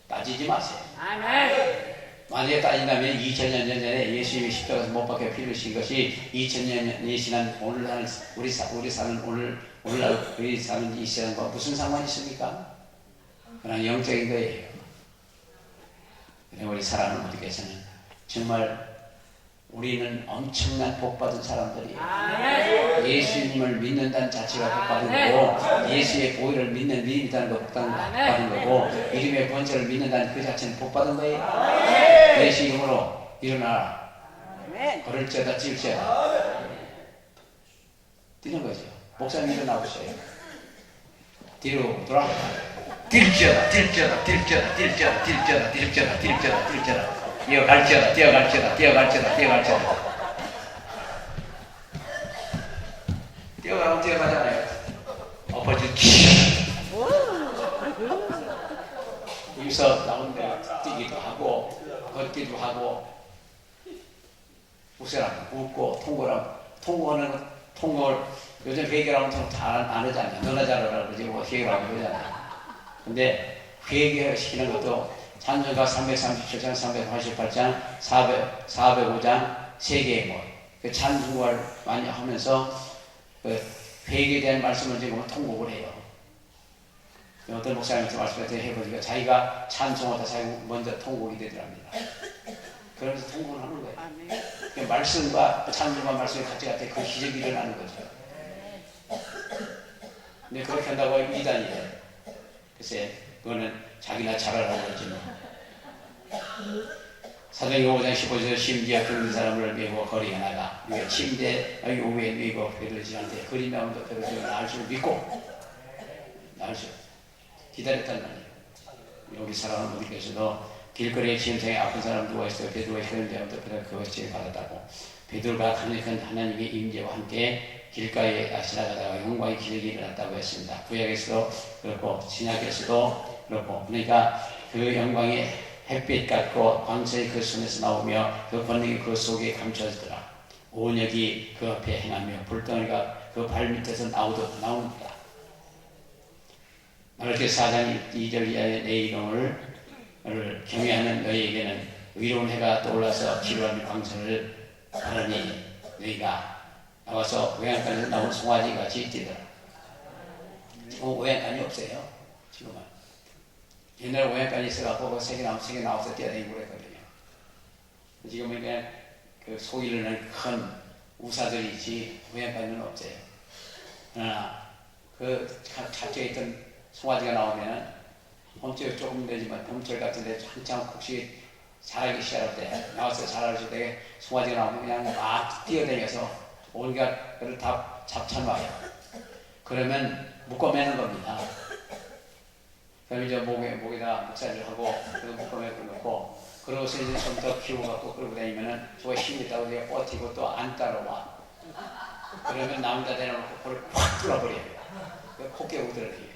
따지지 마세요. 만약에 따진다면 2000년 전에 예수님이 십자가에서 못 박혀 피를 흘리신 것이 2000년이 지난 오늘날 우리 사는 오늘날 우리 사는 이 시간과 무슨 상관이 있습니까? 그냥 영적인 거예요. 우리 사랑하는 분들께서는 정말 우리는 엄청난 복받은 사람들이에요. 예수님을 믿는다는 자체가 복받은 거고 예수의 보혈을 믿는 믿음이라는 거 복받은 거고 이름의 권세를 믿는다는 그 자체는 복받은 거예요. 예수 이름으로 일어나라. 걸을지어다 찔지어다 뛰는 거죠. 목사님 일어나보세요. 뒤로 돌아. 딜쩌다 딜쩌다 딜쩌다 딜쩌다 딜쩌다 딜쩌다 딜쩌다 딜쩌다 뛰어갈쩌다 뛰어갈쩌다 뛰어갈쩌다 뛰어갈쩌다 뛰어가면 뛰어가잖아요. 엎어지 여기서 나온 대로 뛰기도 하고 걷기도 하고 웃으라고 웃고 통고하는 통고를 요즘 회계라면 잘안 하잖아요. 너나 잘하라고 그러지 뭐 회계라고 그러잖아요. 근데 회계시키는 것도 찬송가 337장, 388장, 405장 3개의 뭐 그 찬송가를 많이 하면서 그 회계에 대한 말씀을 지금 통곡을 해요. 어떤 목사님한테 말씀을 해보니까 자기가 찬송하다 자기가 먼저 통곡이 되더랍니다. 그러면서 통곡을 하는 거예요. 말씀과 찬송과 말씀이 같이 그 기적이 일어나는 거죠. 근데 그렇게 한다고 이단이에요. 글쎄 그거는 자기나 잘하라고 그러지 뭐. 사도행전 5장 15절에서 심지어 그런 사람을 메고 거리에 나가 침대 요구에 메고 베르지 않게 그림에 아무도 베르지 나을 줄 믿고 나을 줄 기다렸단 말이에요. 여기 사람은 어디께서도 길거리에 짐승에 아픈 사람 누워있어요. 베드로가 현대부터 그것을 받았다고. 베드로가 강력한 하나님의 임재와 함께 길가에 지나가다가 영광의 기적이 일어났다고 했습니다. 구약에서도 그렇고 신약에서도 그렇고 그러니까 그 영광의 햇빛 같고 광선이 그 손에서 나오며 그 권능이 그 속에 감춰지더라. 온역이 그 앞에 행하며 불덩이가 그 발밑에서 나옵니다. 말라기 4장 2절 이하의 내 이름을 경외하는 너희에게는 의로운 해가 떠올라서 기로하는 광선을 바라니 너희가 나와서 외양간에서 나온 송아지 같이 뛰더라. 지금 외양간이 없어요. 지금은. 옛날에 외양간이 있어갖고 세 개 나와서 뛰어다니고 그랬거든요. 지금은 그냥 그 소리를 내는 큰 우사들이 있지 외양간은 없어요. 그러나 그 잡초에 있던 송아지가 나오면은 봄철 조금 되지만 봄철 같은데 한참 혹시 자라기 시작할 때 나와서 자라줄 때 송아지가 나오면 그냥 막 뛰어다녀서 온갖 것을 다 잡쳐놔요. 그러면 묶어매는 겁니다. 그럼 이제 목에다 목살을 하고 그 묶어매고 놓고 그러고서 이제 좀 더 키워갖고 끌고 다니면은 저거 힘이 있다고 내가 버티고 또 안 따라와. 그러면 나무에다 대놓고 볼을 확 뚫어버려요. 코 깨고 들어가요.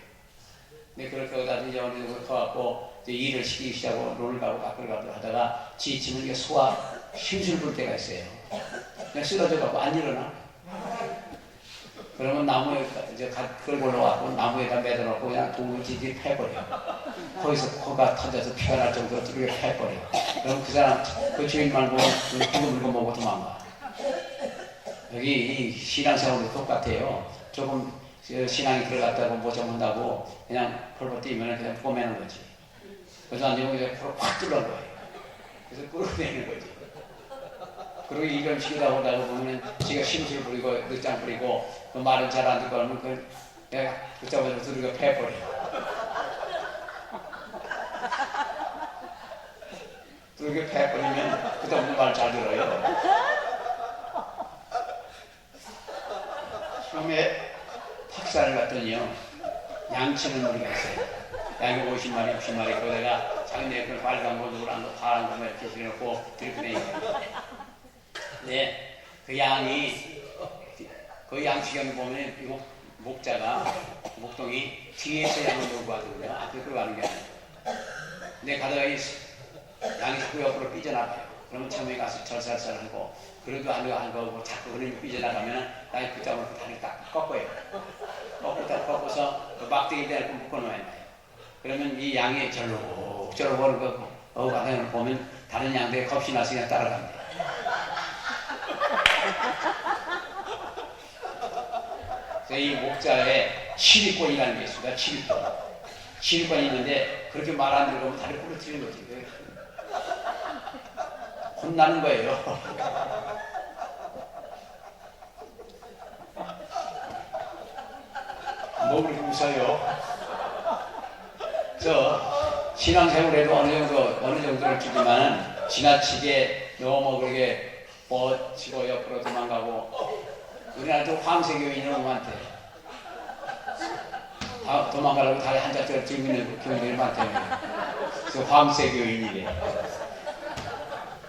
근데 그렇게 하다 이제 어느 정도 커갖고 이제 일을 시키기 시작하고 롤을 가고 밖을 가고 하다가 지치면 이게 소화 힘줄 불 때가 있어요. 그냥 쓰러져갖고 안 일어나. 그러면 나무에 이제 끌고 올라와갖고 나무에다 매달아놓고 그냥 동물 지지 패버려. 거기서 코가 터져서 피가 날 정도로 뚫게 패버려. 그럼 그 사람 그 주인 말고 그거 물고 먹고 도망가. 여기 이 신앙생활도 똑같아요. 조금 신앙이 들어갔다고 뭐 잘못한다고 그냥 펄펄 뛰면 그냥 꼬매는 거지. 그래서 안 되면 그냥 펄펄 확 뚫는 거예요. 그래서 끌어내는 거지. 그리고 이걸 시키다 보다가 보면 지가 심술 부리고 늦장 부리고 그 말은 잘 안 듣고 하면 그 내가 붙잡아서 두르고 패버려. 두르고 패버리면 그다음부터 말 잘 들어요. 처음에 탁사를 갔더니요 양치는 무리가 있어요. 양이 50마리 60마리 거기다가 자기네 그 빨간 거 노란 거 파란 거 이렇게 실어놓고 들고 다니고 네, 그 양이 그 양치경에 보면 이 목동이 뒤에서 양을 몰고 가거든요. 앞에 끌어가는 게 아니고. 근데 가다가 이 양이 자꾸 옆으로 삐져나가요. 그러면 처음에 가서 절살살하고 그래도 안 가고 자꾸 그런 삐져나가면 나이 붙잡고 다리 딱 꺾어요. 꺾어서 그 막대기 대고 묶어놓아요. 그러면 이 양이 절로 보는 거 가다가 보면 다른 양들이 겁이 나서 그냥 따라갑니다. 이 목자에 7위권이라는 게 있습니다. 7위권. 7위권이 있는데 그렇게 말 안 들으면 다리 부러뜨리는 거지. 혼나는 거예요. 뭐 그렇게 웃어요? 신앙생활에도 어느 정도를 주지만 지나치게 너무 그렇게 뻗치고 옆으로 도망가고 우리나라도 황새교인은 놈한테 도망가려고 다리 한 짝대로 들고 있는 교인들이 많대요. 그래서 황새 교인이래.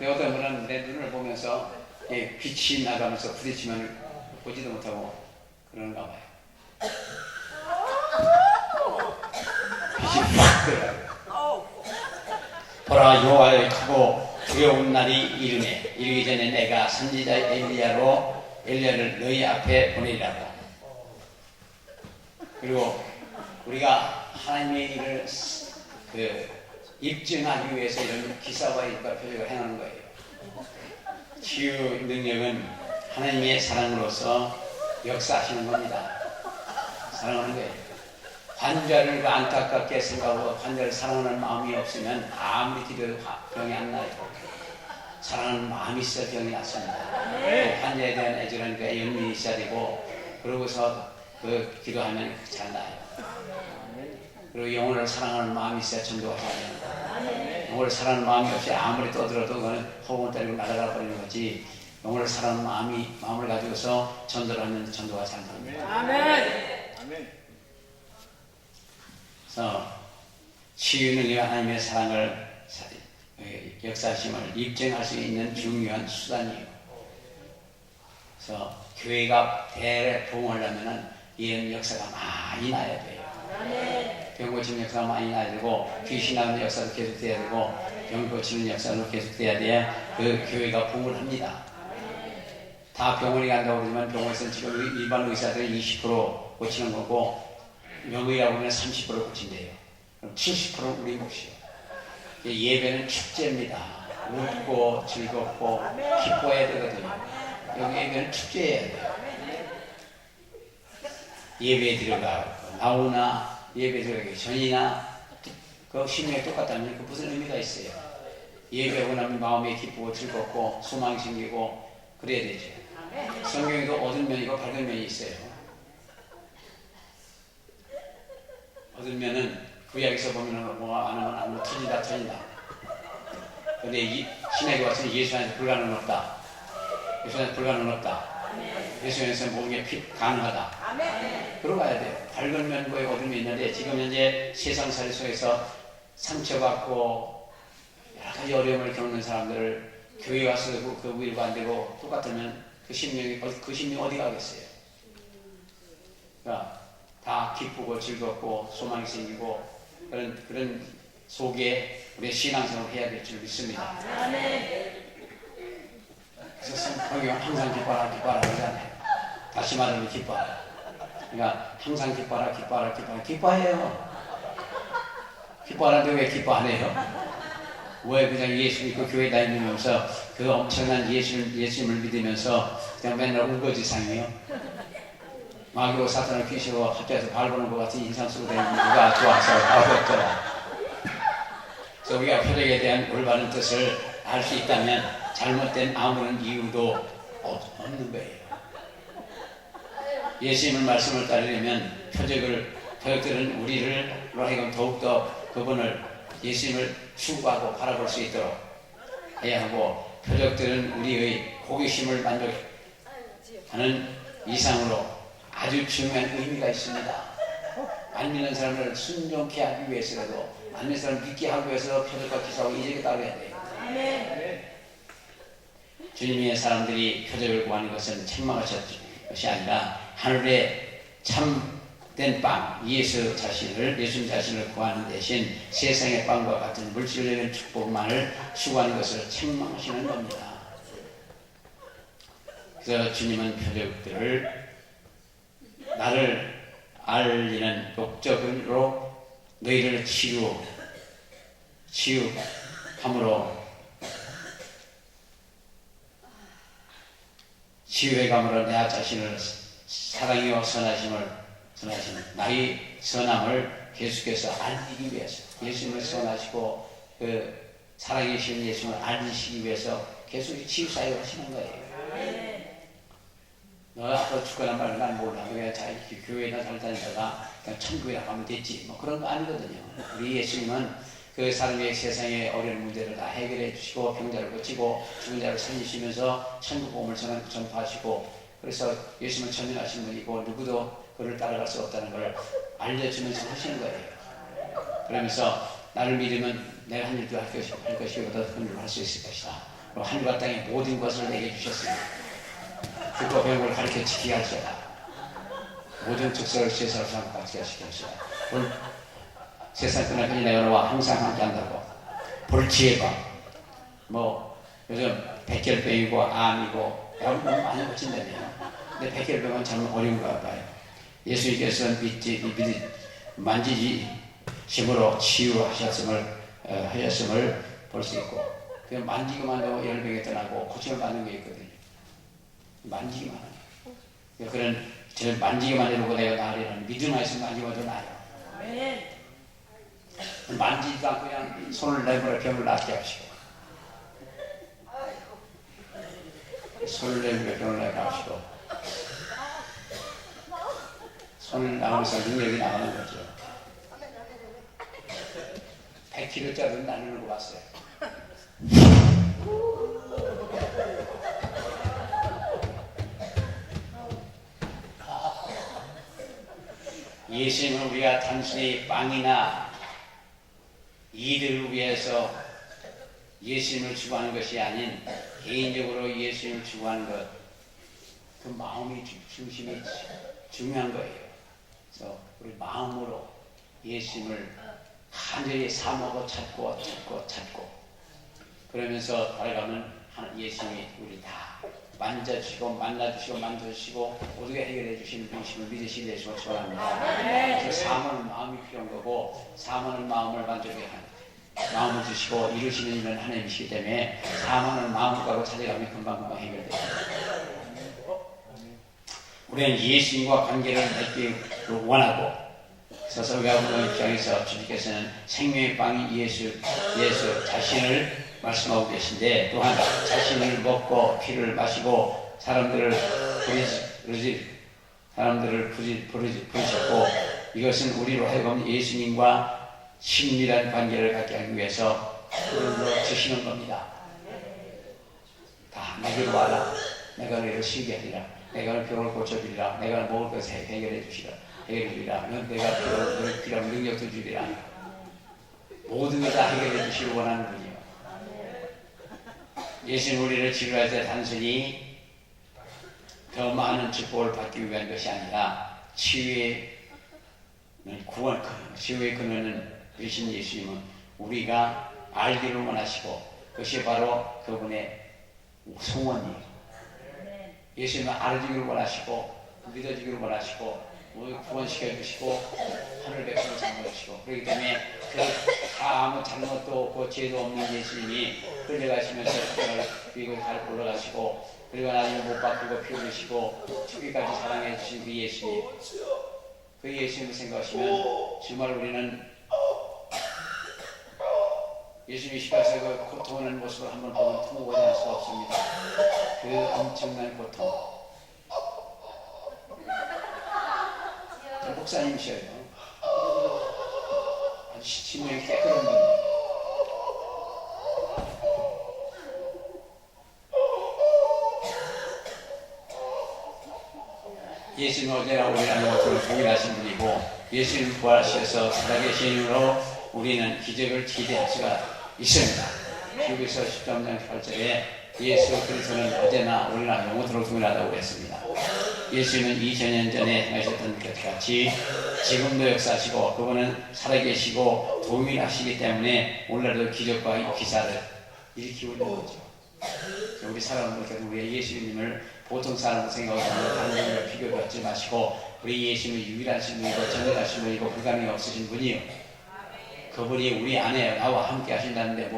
어떤 분은 내 눈을 보면서 빛이 나가면서 부딪히면 보지도 못하고 그러는가 봐요. 빛이 확 들어가요. 보라, 여호와의 크고 두려운 날이 이르네. 이르기 전에 내가 선지자 엘리야를 너희 앞에 보내리라고. 그리고 우리가 하나님의 일을 입증하기 위해서 이런 기사와 일과 표적을 행하는 거예요. 치유 능력은 하나님의 사랑으로서 역사하시는 겁니다. 사랑하는 거예요. 환자를 안타깝게 생각하고 환자를 사랑하는 마음이 없으면 아무리 기도해도 병이 안 나요. 사랑하는 마음이 있어야 병이 낫습니다. 환자에 대한 애절하니까 연민이 있어야 되고, 그러고서 기도하면 잘 나요. 그리고 영혼을 사랑하는 마음이 있어야 전도가 잘 됩니다. 영혼을 사랑하는 마음이 없이 아무리 떠들어도 그거는 허공을 때리고 날아가 버리는 거지, 영혼을 사랑하는 마음을 가지고서 전도를 하면 전도가 잘 됩니다. 아멘. 그래서 치유 능력, 하나님의 사랑을 역사심을 입증할 수 있는 중요한 수단이에요. 그래서 교회가 대부흥하려면 이런 역사가 많이 나야 돼요. 병 고치는 역사가 많이 나야 되고, 귀신 나오는 역사도 계속돼야 되고, 병 고치는 역사도 계속돼야 돼야 그 교회가 부흥을 합니다. 다 병원에 간다고 그러지만 병원에서는 지금 일반 의사들이 20% 고치는 거고, 명의라고 하면 30% 고친대요. 그럼 70%는 우리 몫이에요. 예배는 축제입니다. 웃고 즐겁고 기뻐해야 되거든요. 여기 예배는 축제해야 돼요. 예배에 들어가 나오나 예배 들어가기 전이나 그 심령이 똑같다면 그 무슨 의미가 있어요? 예배하고 나면 마음이 기쁘고 즐겁고 소망이 생기고 그래야 되죠. 성경에도 어두운 면이고 밝은 면이 있어요. 어두운 면은 구약에서 보면 뭐가 안 하면 터진다. 근데 이 신약에 와서는 예수 안에서 불가능은 없다. 예수 안에서 불가능은 없다. 예수 안에서 모든 게 가능하다. 그러고 가야 돼요. 밝은 면과 어두운 면이 있는데, 지금 현재 세상살이 속에서 상처받고 여러 가지 어려움을 겪는 사람들을 교회 와서 그 위로가 안 되고 똑같으면 그 심령이 어디 가겠어요? 그러니까 다 기쁘고 즐겁고 소망이 생기고 그런 속에 우리의 신앙생활을 해야 될 줄 믿습니다. 그래서 성경 항상 기뻐하라 그러잖아요. 다시 말하면 기뻐하라. 그러니까 항상 기뻐하라. 기뻐해요. 기뻐하는데 왜 기뻐 안 해요? 왜 그냥 예수 믿고 교회 다니면서 그 엄청난 예수님을 믿으면서 그냥 맨날 우거지상이에요? 마귀와 사탄을 귀신으로 합쳐서 밟아보는 것 같은 인상 쓰고 다니는 누가 좋아서 바보였더라. 그래서 우리가 표적에 대한 올바른 뜻을 알 수 있다면 잘못된 아무런 이유도 없는 거예요. 예수님의 말씀을 따르려면 표적들은 우리를 하여금 더욱더 그분을 예수님을 추구하고 바라볼 수 있도록 해야 하고, 표적들은 우리의 호기심을 만족하는 이상으로 아주 중요한 의미가 있습니다. 안 믿는 사람을 순종케 하기 위해서라도, 안 믿는 사람을 믿게 하기 위해서 표적과 기사와 이적에 따라야 돼요. 주님의 사람들이 표적을 구하는 것은 책망하셨던 것이 아니라 하늘의 참된 빵, 예수님 자신을 구하는 대신 세상의 빵과 같은 물질적인 축복만을 추구하는 것을 책망하시는 겁니다. 그래서 주님은 표적들을 나를 알리는 목적으로 너희를 치유함으로 치유해감으로 내 자신을 사랑이요 선하신 나의 선함을 계속해서 알리기 위해서, 예수님을 선하시고 그 살아계신 예수님을 알리시기 위해서 계속 치유사역을 하시는 거예요. 너 앞으로 죽거나 말고 난 몰라. 그냥 교회나 잘 다니다가 그냥 천국에 가면 됐지. 뭐 그런 거 아니거든요. 우리 예수님은 그 사람의 세상의 어려운 문제를 다 해결해 주시고, 병자를 고치고 죽은 자를 살리시면서 천국 복음을 전파하시고, 그래서 예수님은 전진하신 분이고 누구도 그를 따라갈 수 없다는 걸 알려주면서 하시는 거예요. 그러면서 나를 믿으면 내가 한 일도 할 것이고 더 큰 일을 할 수 있을 것이다. 그리고 하늘과 땅의 모든 것을 내게 주셨으니 듣고 배운 걸 가르쳐 지키게 할지어다. 모든 적설을 제사로 삼고 같이 하시게 할지어다. 오늘 세상 끝날까지 내가 너와 항상 함께 한다고. 볼지에봐. 뭐 요즘 백혈병이고 암이고 너무 많이 고친다네요. 근데 백혈병은 참 어려운가 봐요. 예수님께서 만지지 힘으로 치유하셨음을 볼 수 있고, 그 만지기만 해도 열병이 떠나고 고침을 받는 게 있거든요. 만지기만 하면. 그런 저 만지기만 해도 내가 나으리라는 믿음만 있으면 만지기만 해도 나아요. 만지지도 않고 그냥 손을 내밀어 병을 낫게 하시고, 손을 내밀어 병을 낫게 하시고, 손을 나오면서 능력이 나오는 거죠. 100kg짜리는 나누는 거 봤어요. 예수님은 우리가 단순히 빵이나 이들을 위해서 예수님을 추구하는 것이 아닌 개인적으로 예수님을 추구하는 것, 그 마음이 중심이 중요한 거예요. 그래서 우리 마음으로 예수님을 간절히 사모하고 찾고 그러면서 살아가면 예수님이 우리 다 만져주시고 만나주시고 만져주시고 모두게 해결해 주시는 분이심을 믿으시게 되시고 소원합니다. 그래서 사모하는 마음이 필요한 거고, 사모하는 마음을 만족해 하는 마음을 주시고 이루시는 일은 하나님이시기 때문에 사모하는 마음을 갖고 찾아가면 금방금방 해결돼요. 우리는 예수님과 관계를 맺기를 원하고, 그래서 우리가 보는 입장에서 주님께서는 생명의 빵이 예수 자신을 말씀하고 계신데, 또한 자신을 먹고 피를 마시고 사람들을 부르셨고, 이것은 우리로 하여금 예수님과 친밀한 관계를 갖게 하기 위해서 그걸로 주시는 겁니다. 다 내게로 와라. 내가 너희를 쉬게 하리라. 내가 너희 병을 고쳐주리라. 내가 먹을 것을 해결해 주리라. 내가 필요한 능력도 주리라. 모든 걸 다 해결해 주시길 원하는 분이요. 예수는 우리를 치료할 때 단순히 더 많은 축복을 받기 위한 것이 아니라 치유의 근원은 되신 예수님은 우리가 알기를 원하시고, 그것이 바로 그분의 소원이에요. 예수님은 알아주기를 원하시고 믿어주기를 원하시고 구원시켜 주시고 하늘 백성을 장만하시고, 그렇기 때문에 다 아무 잘못도 없고 죄도 없는 예수님이 끌려가시면서 미국에 잘 올라가시고, 그리고 나중에 못 바꾸고 피 흘리시고 죽기까지 사랑해 주신 그 예수님, 그 예수님을 생각하시면 정말 우리는 예수님이 십자가에서 그 고통하는 모습을 한번 보면 통보하지 않을 수 없습니다. 그 엄청난 고통. 목사님이셔요. 아주 심령이 깨끗한 분이에요. 예수님은 어제나 오늘이라는 것으로 동일하신 분이고, 예수님 부활하셔서 살아계시므로 우리는 기적을 기대할 수가 있습니다. 여기서 13장 8절에 예수 그리스도는 어제나 오늘이나 영원토록 동일하다고 했습니다. 예수님은 2000년 전에 행하셨던 것 같이 지금도 역사하시고, 그분은 살아계시고 동일하시기 때문에 오늘날도 기적과 기사를 일으키고 있는 거죠. 우리 사람들께서 우리 예수님을 보통 사람으로 생각하고 다른 분과 비교받지 마시고, 우리 예수님은 유일하신 분이고 전능하신 분이고 불가능이 없으신 분이요. 그분이 우리 안에 나와 함께 하신다는데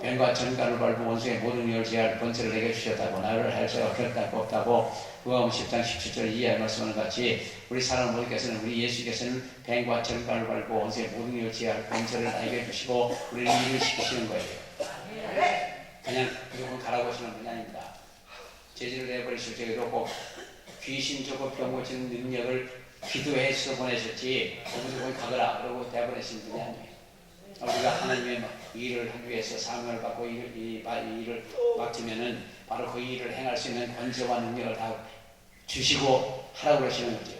뱀과 전갈을 밟고 원수의 모든 일을 제할 권세를 내게 주셨다고, 나를 할 수가 없다고 누가복음 10장 17절 이하의 말씀하는 같이 우리 사람 모두께서는 우리 예수께서는 뱀과 전갈을 밟고 원수의 모든 일을 제할 권세를 내게 주시고 우리를 일을 시키시는 거예요. 그냥 무조건 가라고 하시는 분이 아닙니다. 제지를 내버리실 적에도 꼭 귀신 쫓고 병 고치는 능력을 기도해서 보내셨지 무조건 가거라 그러고 내보내신 분이 아니에요. 우리가 하나님의 일을 하기 위해서 사명을 받고 이 일을 맡으면은 바로 그 일을 행할 수 있는 권세와 능력을 다 주시고 하라고 그러시는 거죠.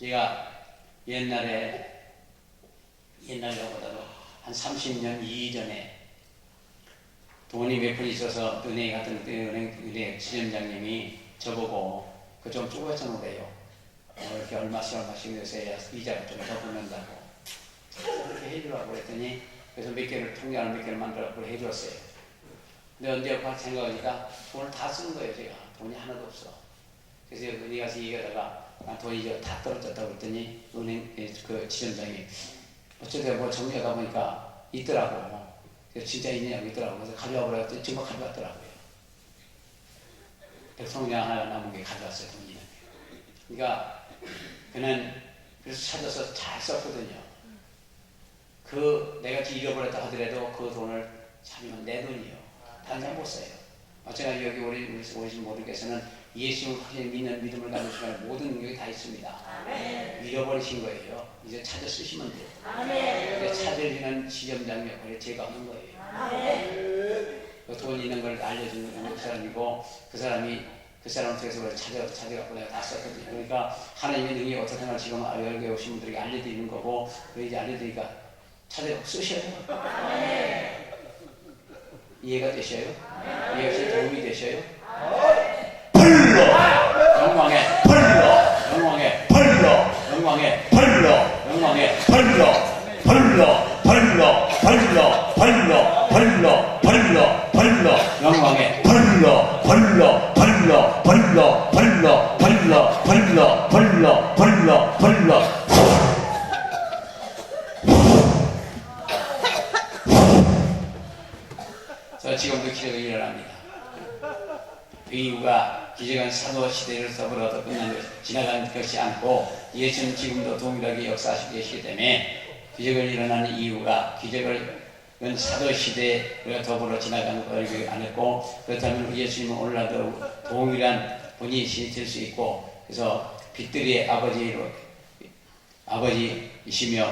제가 옛날보다도 한 30년 이전에 돈이 몇 푼 있어서 은행에 갔던 은행 지점장님이 저보고 그 좀 쪼개서 놓으래요. 이렇게 얼마씩 넣으세요. 이자가 좀 더 붙는다고. 그렇게 해주라고 그랬더니 그래서 통장을 몇 개를 만들어서 해줬어요. 근데 언제 생각하니까 돈을 다 쓴 거예요. 제가 돈이 하나도 없어. 그래서 은행 가서 얘기하다가 돈이 이제 다 떨어졌다고 그랬더니 은행 그 지점장이 어쩌다 뭐 정리하다 보니까 있더라고. 그래서 진짜 있느냐고 있더라고. 그래서 가져와 보라고 정말 가져왔더라고요. 백성장 하나 남은 게 가져왔어요. 돈이. 그러니까 그는 그래서 찾아서 잘 썼거든요. 내가 잃어버렸다 하더라도 그 돈을 찾으면 내 돈이요. 다른 사람 못 써요. 마찬가지 여기 오신 모두께서는 예수를 확실히 믿는 믿음을 가진 순간 모든 능력이 다 있습니다. 아멘. 잃어버리신 거예요. 이제 찾아 쓰시면 돼요. 아멘. 찾으시는 지점장 역할이 제가 하는 거예요. 아멘. 돈 있는 걸 알려주는 그 사람이고 그 사람을 통해서 찾아갖고 내가 다 썼거든요. 그러니까 하나님의 능력이 어떻게 하나 지금 여기 오신 분들에게 알려드리는 거고 이제 알려드리니까 찾아갖고 쓰셔요. 아멘. 이해가 되셔요? 이해가 도움이 되셔요? 벌로 영광의 벌로 영광의 벌로 영광의 벌로 영광의 벌로 벌로 벌로 벌로 벌로 벌로 벌로 벌로 영광의 벌로 벌로 벌로 벌로 벌로 벌로 벌로 벌로 벌로 벌로 지금도 기적이 일어납니다. 그 이유가 기적은 사도 시대를 더불어서 지나간 것이 않고 예수는 지금도 동일하게 역사하시고 계시기 때문에 기적을 일어나는 이유가 기적은 사도 시대를 더불어 지나간 것이 아니고 그렇다면 예수님은 오늘날도 동일한 분이 될 수 있고 그래서 빛들의 아버지이시며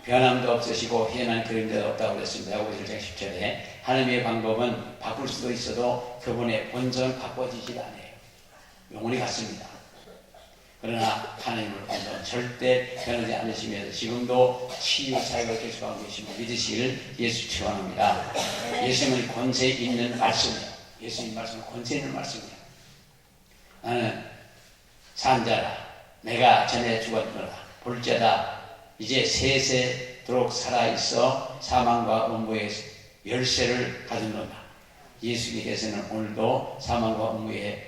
변함도 없으시고 희한한 그림자도 없다고 그랬습니다. 야고보 1장 10절에 하나님의 방법은 바꿀 수도 있어도 그분의 본성은 바꿔지질 않아요. 영원히 같습니다. 그러나 하나님을 본성 절대 변하지 않으시면서 지금도 치유 사역을 계속하고 계시며 믿으시기를 예수 축원합니다. 예수님은 권세 있는 말씀이에요. 예수님 말씀은 권세 있는 말씀이에요. 나는 산자라 내가 전에 죽었노라 볼자다 이제 세세도록 살아있어 사망과 음부의 열쇠를 가졌노라. 예수님께서는 오늘도 사망과 음부의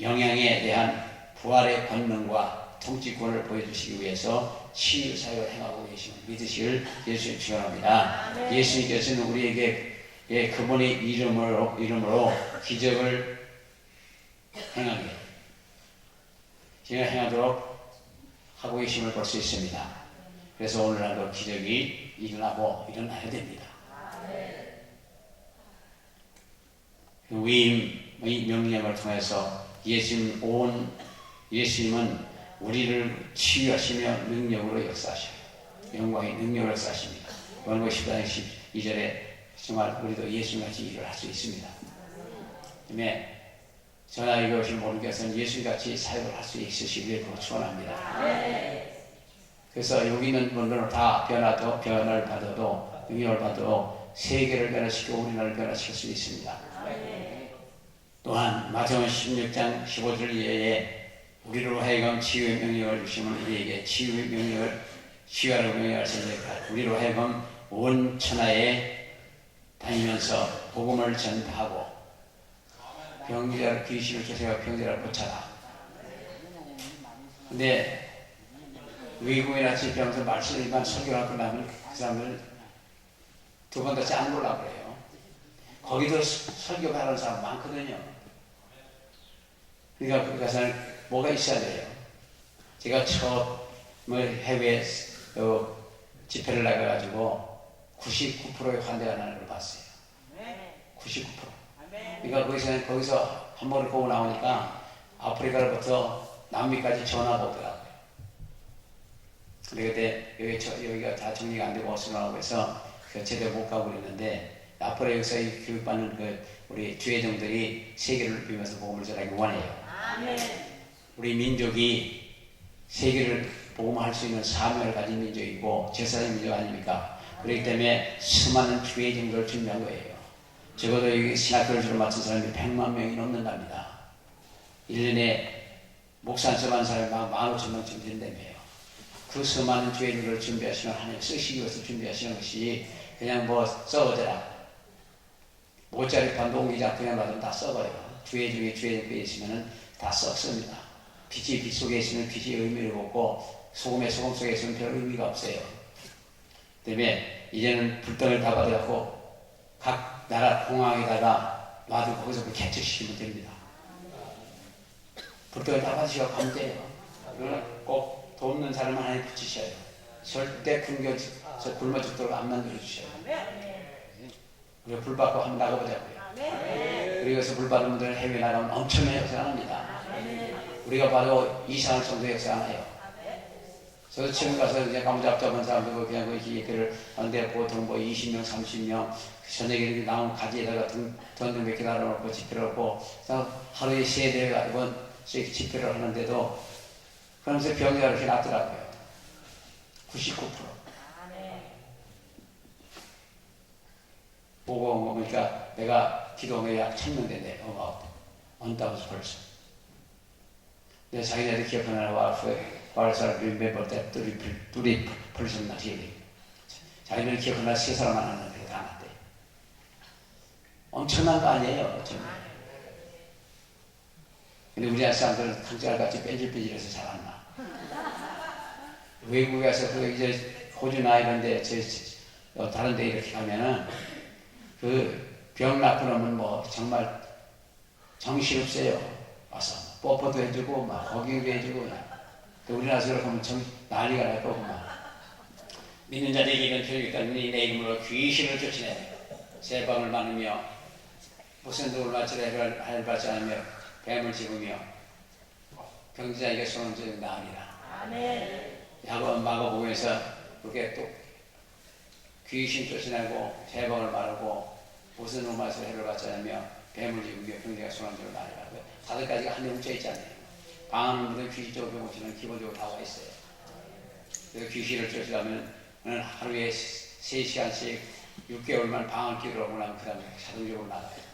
영향에 대한 부활의 권능과 통치권을 보여주시기 위해서 치유 사역을 행하고 계심을 믿으시길 예수님 축원합니다. 예수님께서는 우리에게 그분의 이름으로 기적을 행하도록 하고 계심을 볼 수 있습니다. 그래서 오늘날도 기적이 일어나야 됩니다. 위임의 명령을 통해서 예수님은 우리를 치유하시며 능력으로 역사하셔요. 영광의 능력을 역사하십니다. 요한복음 14장 12절에 정말 우리도 예수님같이 일을 할 수 있습니다. 그다음에 저나 여기 오신 모두께서는 예수님같이 사역을 할 수 있으시기를 축원합니다. 그래서 여기 있는 분들은 다 변화를 받아도 능력을 받아도 세계를 변화시키고 우리나라를 변화시킬 수 있습니다. 또한 마태복음 16장 15절 이하에 우리로 하여금 치유의 명령을 주시면 우리에게 치유의 명령을 치유하라고 명령하시니까 우리로 하여금 온 천하에 다니면서 복음을 전파하고 병자를 귀신을 쫓아가 병자를 고쳐라. 근데 외국이나 집회하면서 말씀만 설교를 하고 나면 그 사람들 두 번 더 짠 걸라 그래요. 거기도 설교하는 사람 많거든요. 그러니까 그것은 뭐가 있어야 돼요. 제가 처음 해외 집회를 나가가지고 99%의 환대가 나는 걸 봤어요. 99%. 그러니까 거기서 한 번을 보고 나오니까 아프리카로부터 남미까지 전화가 오더라고요. 근데 그때 여기가 다 정리가 안 되고 없으라고 해서 제대로 못 가고 그랬는데 앞으로 여기서 교육받는 우리 주회종들이 세계를 누비면서 복음을 전하기 원해요. 아멘. 우리 민족이 세계를 복음할 수 있는 사명을 가진 민족이고 제사장 민족 아닙니까? 그렇기 때문에 수많은 교회 정도를 준비한 거예요. 적어도 여기 신학교를 마친 사람이 100만 명이 넘는답니다. 1년에 목사 안수만 사람이 15,000명쯤 된다며요. 그 수많은 교회들을 준비하시는 하나님 쓰시기 위해서 준비하시는 것이 그냥 뭐 썩어져라. 모짜리 반도 옮기지 않고 그냥 놔두면 다 썩어요. 주에 주에 있으면 다 썩습니다. 빛이 빛 속에 있으면 빛이 의미를 없고 소금의 소금 속에 있으면 별 의미가 없어요. 때문에 이제는 불덩이를 다 받아갖고 각 나라 공항에다가 놔두고 거기서 개척시키면 됩니다. 불덩이 다 받으시고 가면 돼요. 그러나 꼭 돕는 사람 하나에 붙이셔요. 절대 굶어 죽도록 안 만들어주셔요. 우리가 불 받고 한번 나가보자고요. 그리고 여기서 불 받은 분들은 해외 나가면 엄청나게 역사합니다. 우리가 봐도 이상할 정도의 역사하나요. 저도 지금 가서 이제 감잡잡은 사람들 그냥 그 기계들을 하는데 보통 뭐 20명, 30명 저녁에 이렇게 나온 가지에다가 던등 몇 개 달아놓고 집회를 하고 하루에 3-4번씩 집회를 하는데도 그러면서 병자가 이렇게 낫더라고요. 99%. 보고 보니까 내가 기도원에 약 1000명 된대. about 1,000 근데 자기네들 기억하나 whilst I remember that 3% not healing. 자기네들 기억하나 3사람 만났는데 다 났대. 엄청난 거 아니에요. 정말. 근데 우리 사람들은 강짤같이 뺀질뺀질해서 잘 안 나. 외국에 가서 그 이제 호주나 이런데 다른 데 이렇게 가면은 그 병 낳고 나면 뭐 정말 정신없어요. 와서 뽀뽀도 해주고 막 허기도 해주고 우리나라에서 그렇게 하면 난리가 날 거고 막 믿는 자들에게 이런 교육이 때문에 내 이름으로 귀신을 쫓아내 세방을 많으며 무슨 돈을 바치라 할 바치 않으며 뱀을 집으며 경제자에게 손을 쥐는 나으리라. 야곱 마가복음에서 그렇게 또 귀신 쫓아내고 세방을 마르고 무슨 돈을 바치라 해를 바치 않으며 뱀을 집으며 경제가 손을 쥐는 나으리라. 다섯 가지가 한데 뭉쳐 있잖아요. 방언은 무슨 귀신 쪽으로 보시면 기본적으로 나와 있어요. 그래서 귀신을 쫓아가면 하루에 3시간씩 6개월만 방언 기도를 하고 나면 그 다음에 자동적으로 나가요.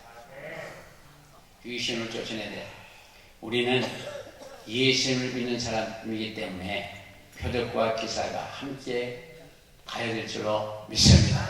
귀신을 쫓아내야 돼. 우리는 예수님을 믿는 사람이기 때문에 표적과 기사가 함께 가야 될 줄로 믿습니다.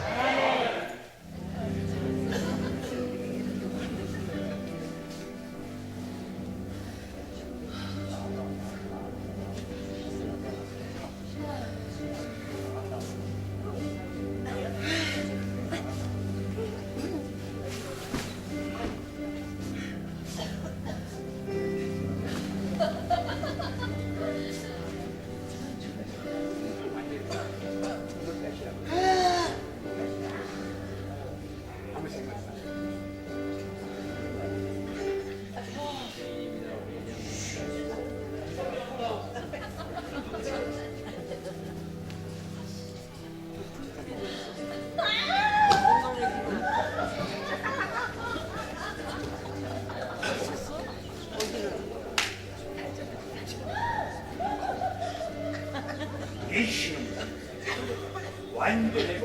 완전히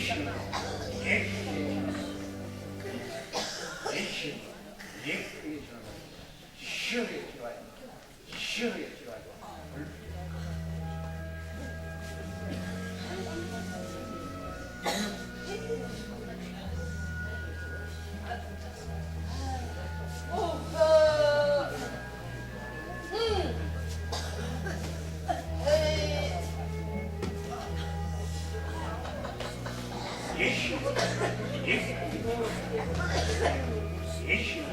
예수, 예수, 예수, 시험에 들어와요. 시험에 들어와요. 예수, 예수, 예수.